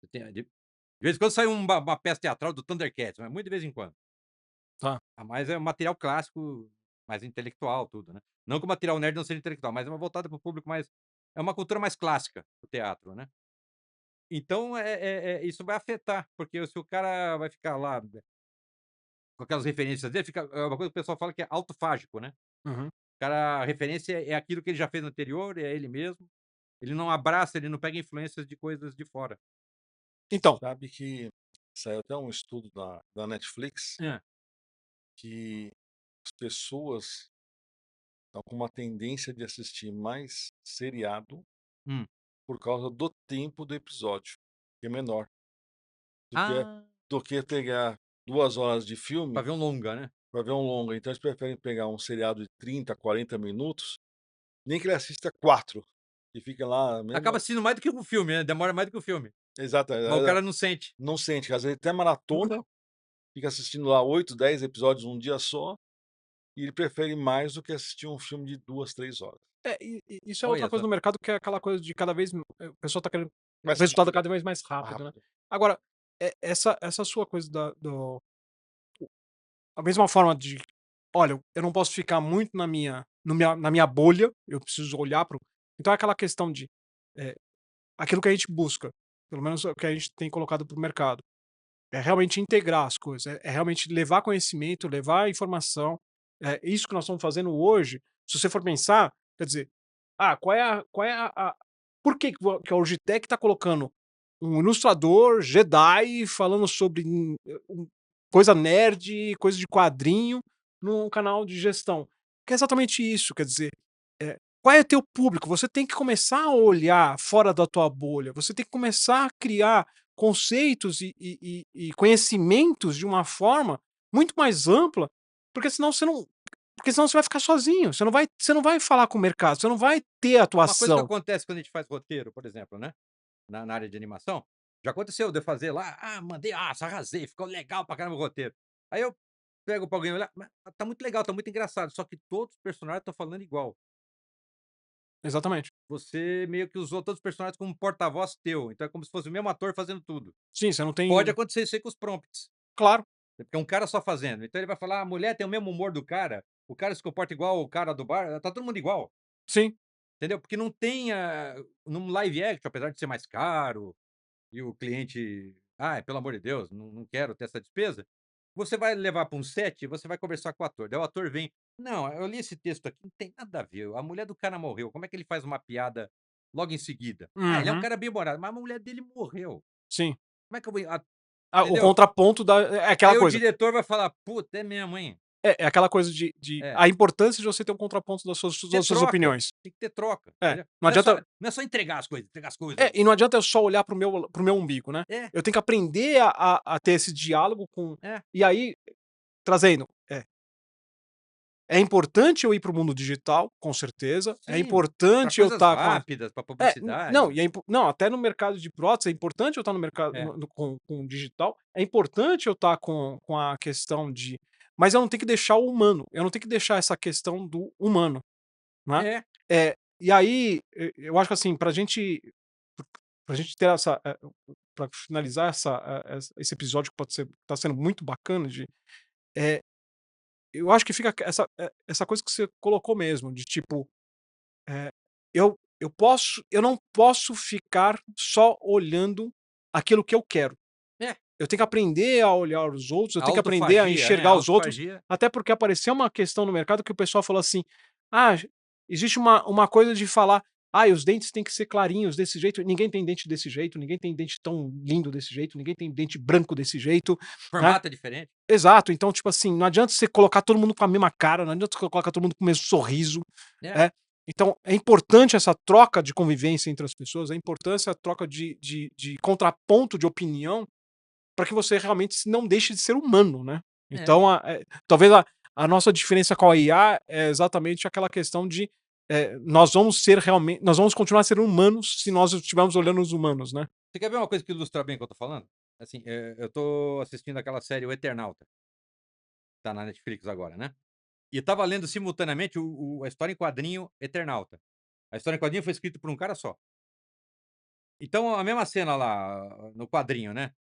Você tem de vez em quando sai uma peça teatral do Thundercats, mas muito de vez em quando. Tá. Mas é material clássico, mais intelectual, tudo, né. Não que o material nerd não seja intelectual, mas é uma voltada para o público mais, é uma cultura mais clássica, o teatro, né. Então, isso vai afetar, porque se o cara vai ficar lá, com aquelas referências dele, fica é uma coisa que o pessoal fala que é autofágico, né. Uhum. O cara, a referência é aquilo que ele já fez no anterior, é ele mesmo, ele não abraça, ele não pega influências de coisas de fora. Então, Sabe que saiu até um estudo da Netflix Hã. que as pessoas estão com uma tendência de assistir mais seriado Hum. por causa do tempo do episódio, que é menor, do que Ah, do que pegar 2 horas de filme pra ver um longa, né. para ver um longa. Então eles preferem pegar um seriado de 30, 40 minutos, nem que ele assista 4 e fica lá Acaba mesmo. assistindo mais do que o filme, né, demora mais do que o filme, Exato, mas o cara não sente. não sente, às vezes até maratona, fica assistindo lá 8, 10 episódios num dia só, e ele prefere mais do que assistir um filme de 2, 3 horas. isso é outra Olha coisa só. no mercado, que é aquela coisa de cada vez o pessoal tá querendo o Mais resultado rápido, cada vez mais rápido, né. rápido. Agora, essa sua coisa a mesma forma de: "Olha, eu não posso ficar muito na minha bolha, eu preciso olhar para o", então é aquela questão de, eh, aquilo que a gente busca, pelo menos é o que a gente tem colocado para o mercado, é realmente integrar as coisas, é realmente levar conhecimento, levar informação. É isso que nós estamos fazendo hoje, se você for pensar, quer dizer, qual é a por que a Logitech está colocando um ilustrador Jedi falando sobre coisa nerd, coisa de quadrinho, num canal de gestão? Que é exatamente isso, quer dizer, qual é teu público? Você tem que começar a olhar fora da tua bolha, você tem que começar a criar conceitos e conhecimentos de uma forma muito mais ampla, porque senão você vai ficar sozinho, você não vai falar com o mercado, você não vai ter Uma coisa que atuação. acontece quando a gente faz roteiro, por exemplo, né, na área de animação, já aconteceu de eu fazer lá, mandei, arrasei, ficou legal pra caramba o roteiro. Aí eu pego pra alguém olhar, mas tá muito legal, tá muito engraçado, só que todos os personagens estão falando igual. Exatamente. Você meio que usou todos os personagens como um porta-voz teu, então é como se fosse o mesmo ator fazendo tudo. Sim, você não Pode tem acontecer isso aí com os prompts, claro, porque é um cara só fazendo, então ele vai falar: "A mulher tem o mesmo humor do cara, o cara se comporta igual o cara do bar", tá todo mundo igual. sim. Entendeu? Porque não tem num live action, apesar de ser mais caro, e o cliente: "Ai, pelo amor de Deus, não quero ter essa despesa", você vai levar para um set, você vai conversar com o ator, daí o ator vem: "Não, eu li esse texto aqui, não tem nada a ver, a mulher do cara morreu, como é que ele faz uma piada logo em seguida? Ah, ele é um Uhum, cara bem-humorado, mas a mulher dele morreu, sim. como é que eu vou", O entendeu? contraponto é aquela Aí o coisa. diretor vai falar: "Puta, é mesmo, hein?". É aquela coisa de É. a importância de você ter um contraponto Ter das suas troca, opiniões. tem que ter troca, É, entendeu? não adianta Não é só entregar as coisas. e não adianta eu só olhar para o meu umbigo, né. É, Eu tenho que aprender a ter esse diálogo com é. e aí, trazendo, é importante eu ir para o mundo digital, com certeza, é Sim, para importante eu coisas estar com a rápidas, para não, publicidade. e não, até no mercado de prótese é importante eu estar no mercado É, com o digital, é importante eu estar com a questão de mas eu não tenho que deixar o humano, eu não tenho que deixar essa questão do humano, né. é, E aí, eu acho que assim, pra gente pra gente ter essa, pra finalizar esse episódio que tá sendo muito bacana eh, eu acho que fica essa coisa que você colocou mesmo, de tipo, eh, eu não posso ficar só olhando aquilo que eu quero. É. Eu tenho que aprender a olhar os outros, eu A tenho que aprender a autofagia, né? A enxergar os outros, autofagia. até porque apareceu uma questão no mercado que o pessoal falou assim: "Ah, existe uma coisa de falar, os dentes têm que ser clarinhos desse jeito", ninguém tem dente desse jeito, ninguém tem dente tão lindo desse jeito, ninguém tem dente branco desse jeito, né. Formato é diferente. Exato, então, tipo assim, não adianta você colocar todo mundo com a mesma cara, não adianta você colocar todo mundo com o mesmo sorriso, É. né. Então é importante essa troca de convivência entre as pessoas, é importante essa troca de contraponto de opinião, para que você realmente não deixe de ser humano, né. É. Então talvez a nossa diferença com a IA é exatamente aquela questão de, nós vamos continuar sendo humanos se nós estivermos olhando os humanos, né. Você quer ver uma coisa que ilustra bem o que eu tô falando? Assim, eu tô assistindo aquela série O Eternauta, tá na Netflix agora, né. E estava lendo simultaneamente a história em quadrinho Eternauta. A história em quadrinho foi escrita por um cara só. Então a mesma cena lá no quadrinho, né.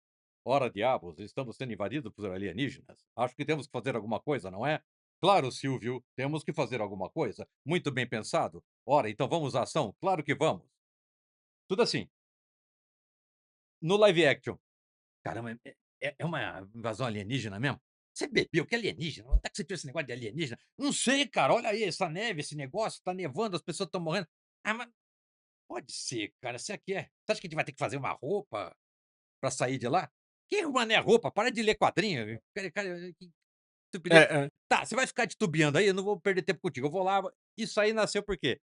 "Ora diabos, estamos sendo invadidos por alienígenas. Acho que temos que fazer alguma coisa, não é? Claro, Silvio, temos que fazer alguma coisa. Muito bem pensado. Ora, então vamos à ação? Claro que vamos." Tudo assim. No live action, caramba, é uma invasão alienígena mesmo? Você bebeu? Que alienígena? Onde é que você tirou esse negócio de alienígena? Não sei, cara, olha aí essa neve, esse negócio, tá nevando, as pessoas estão morrendo. Ah, mas pode ser, cara, você aqui é você acha que a gente vai ter que fazer uma roupa pra sair de lá? Que mané roupa? Para de ler quadrinho, cara, que estupidez. É, é. Tá, você vai ficar titubeando aí, eu não vou perder tempo contigo, eu vou lá. Isso aí nasceu por quê?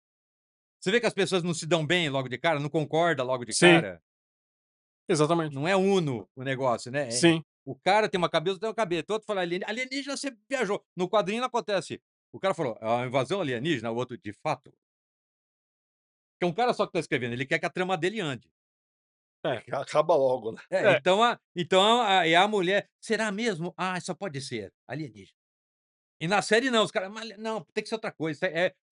Você vê que as pessoas não se dão bem logo de cara, não concorda logo de Sim, cara? exatamente. Não é uno o negócio, né, Sim. o cara tem uma cabeça, eu tenho uma cabeça, o outro fala alienígena, você viajou. No quadrinho não acontece. O cara falou: "É uma invasão alienígena", o outro: "De fato". Porque é um cara só que tá escrevendo, ele quer que a trama dele ande. É, Que acaba logo, né. É, é. então a mulher: "Será mesmo? Ah, só pode ser alienígena". E na série não, os caras: "Mas não, tem que ser outra coisa,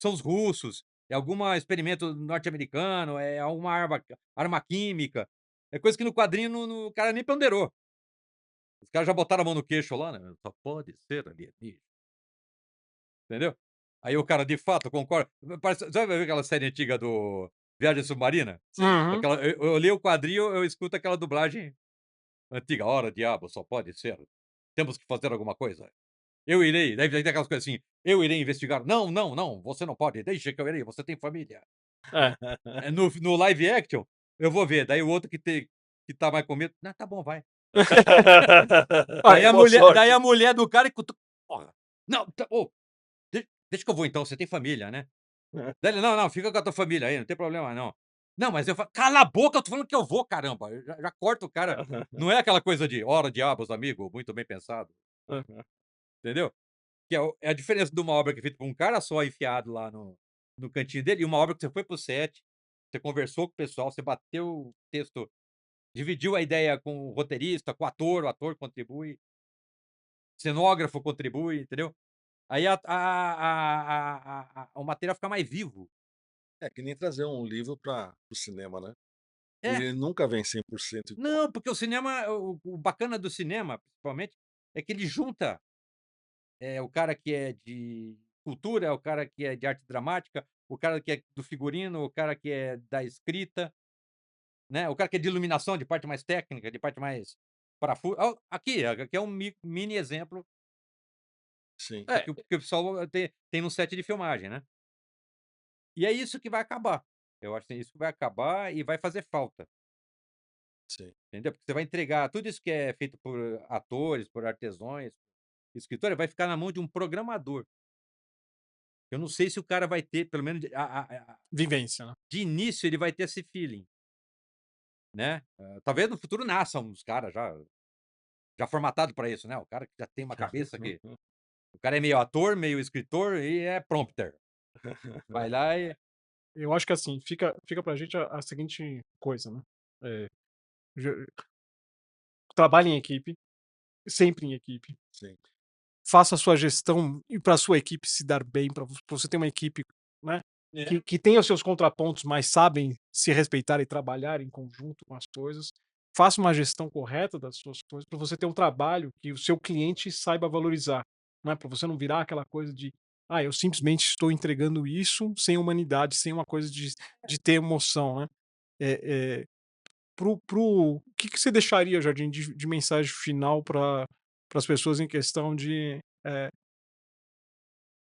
são os russos, é alguma experimento norte-americano, é alguma arma química", é coisa que no quadrinho o cara nem ponderou. Os caras já botaram a mão no queixo lá, né, "Só pode ser alienígena", entendeu? Aí o cara: "De fato, concordo", parece, sabe aquela série antiga do Viagem Submarina? Uhum. Aquela eu li o quadrinho, eu escuto aquela dublagem antiga: "Ora, diabo, só pode ser. Temos que fazer alguma coisa. Eu irei", daí tem aquelas coisas assim: "Eu irei investigar". "Não, não, não, você não pode, deixa que eu irei, você tem família". É. No live action, eu vou ver, daí o outro que tá mais com medo: "Não, tá bom, vai". Daí a Boa mulher daí sorte. a mulher do cara cutuca: "Porra, não, ô, deixa que eu vou então, você tem família, né?" Daí ele: "Não, não, fica com a tua família aí, não tem problema não". "Não, mas eu falo, cala a boca, eu tô falando que eu vou, caramba", eu já corta o cara. Não é aquela coisa de: "Ora diabos, amigo, muito bem pensado", entendeu? Que é a diferença de uma obra que é feita por um cara só enfiado lá no cantinho dele, e uma obra que você foi para o set, você conversou com o pessoal, você bateu o texto, dividiu a ideia com o roteirista, com o ator contribui, cenógrafo contribui, entendeu? Aí o material fica mais vivo. É que nem trazer um livro para o cinema, né. É, Ele nunca vem 100% igual. não, porque o cinema, o bacana do cinema, principalmente, é que ele junta, o cara que é de cultura, o cara que é de arte dramática, o cara que é do figurino, o cara que é da escrita, né, o cara que é de iluminação, de parte mais técnica, de parte mais parafuso. Aqui é um mini exemplo Sim, do É, que o pessoal tem no set de filmagem, né. E é isso que vai acabar. Eu acho que é isso que vai acabar e vai fazer falta, sim. entendeu? Porque você vai entregar tudo isso que é feito por atores, por artesãos, escritor, vai ficar na mão de um programador. Eu não sei se o cara vai ter, pelo menos vivência, né. de início, ele vai ter esse feeling, né. Talvez no futuro nasçam uns caras já formatado para isso, né, o cara que já tem uma cabeça que o cara é meio ator, meio escritor e é prompter. Vai lá e Eu acho que assim, fica pra gente a seguinte coisa, né, eh, ge trabalhe em equipe, sempre em equipe, Sim. faça a sua gestão e pra sua equipe se dar bem, pra você ter uma equipe, né, que têm os seus contrapontos, mas sabem se respeitar e trabalhar em conjunto com as coisas. Faça uma gestão correta das suas coisas para você ter um trabalho que o seu cliente saiba valorizar, não é? Para você não virar aquela coisa de, eu simplesmente estou entregando isso sem humanidade, sem uma coisa de ter emoção, né? É, o que você deixaria, Jardim, de mensagem final para as pessoas em questão de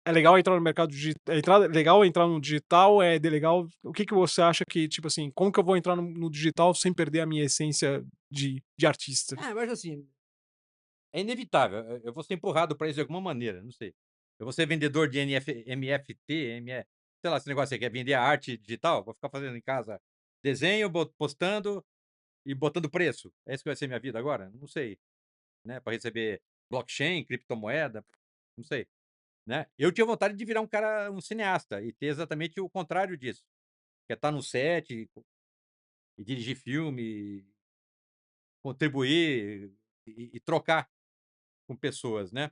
é legal entrar no mercado digital, é legal entrar no digital, legal, o que você acha que, tipo assim, como que eu vou entrar no digital sem perder a minha essência de artista? Mas assim, é inevitável. Eu vou ser empurrado para isso de alguma maneira, não sei. Eu vou ser vendedor de MFT, sei lá, esse negócio aí que é vender a arte digital, vou ficar fazendo em casa desenho, postando e botando preço. É isso que vai ser minha vida agora? Não sei, né? Para receber blockchain, criptomoeda, não sei, né? Eu tinha vontade de virar um cineasta e ter exatamente o contrário disso, que é estar no set e dirigir filme, contribuir e trocar com pessoas, né?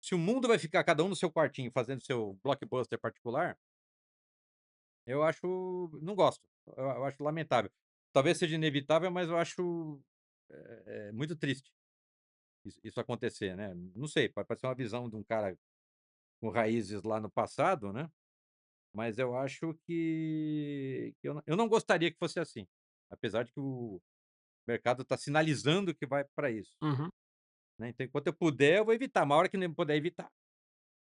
Se o mundo vai ficar cada um no seu quartinho fazendo seu blockbuster particular, eu acho, não gosto. Eu acho lamentável. Talvez seja inevitável, mas eu acho muito triste isso acontecer, né? Não sei, pode ser uma visão de um cara com raízes lá no passado, né? Mas eu acho que eu não gostaria que fosse assim, apesar de que o mercado está sinalizando que vai para isso, Uhum. né? Então, enquanto eu puder, eu vou evitar. Uma hora que não puder evitar.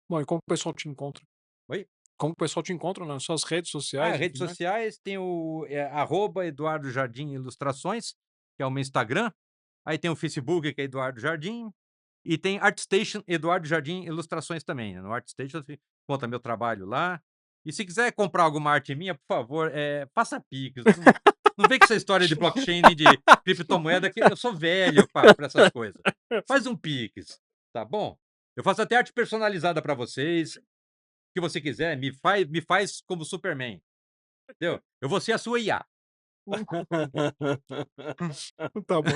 Bom, e como o pessoal te encontra? Oi? Como o pessoal te encontra nas suas redes sociais? Redes Né? sociais tem o @Eduardo Jardim Ilustrações, que é o meu Instagram. Aí tem o Facebook, que é Eduardo Jardim. E tem ArtStation Eduardo Jardim Ilustrações também, né? No ArtStation você encontra meu trabalho lá. E se quiser comprar alguma arte minha, por favor, faça Pix. Não vem com essa história de blockchain nem de criptomoeda, que eu sou velho para essas coisas. Faz um Pix, tá bom? Eu faço até arte personalizada para vocês. O que você quiser, me faz como Superman. Entendeu? Eu vou ser a sua IA. Tá bom.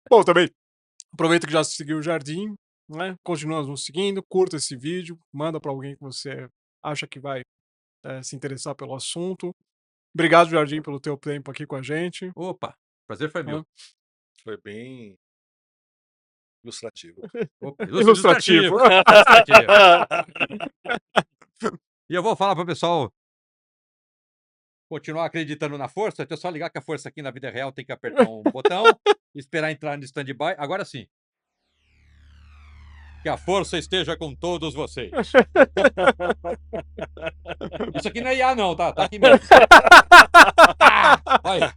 Bom, também aproveita que já seguiu o Jardim, né? Continua nos seguindo, curta esse vídeo, manda para alguém que você acha que vai se interessar pelo assunto. Obrigado, Jardim, pelo teu tempo aqui com a gente. Opa, prazer foi meu. Né? Foi bem ilustrativo. Opa, Ilustrativo. Ilustrativo. E eu vou falar para o pessoal continuar acreditando na força. É só ligar que a força aqui na vida real tem que apertar um botão, esperar entrar no stand-by. Agora sim. Que a força esteja com todos vocês. Isso aqui não é IA não, tá? Tá aqui mesmo. Olha.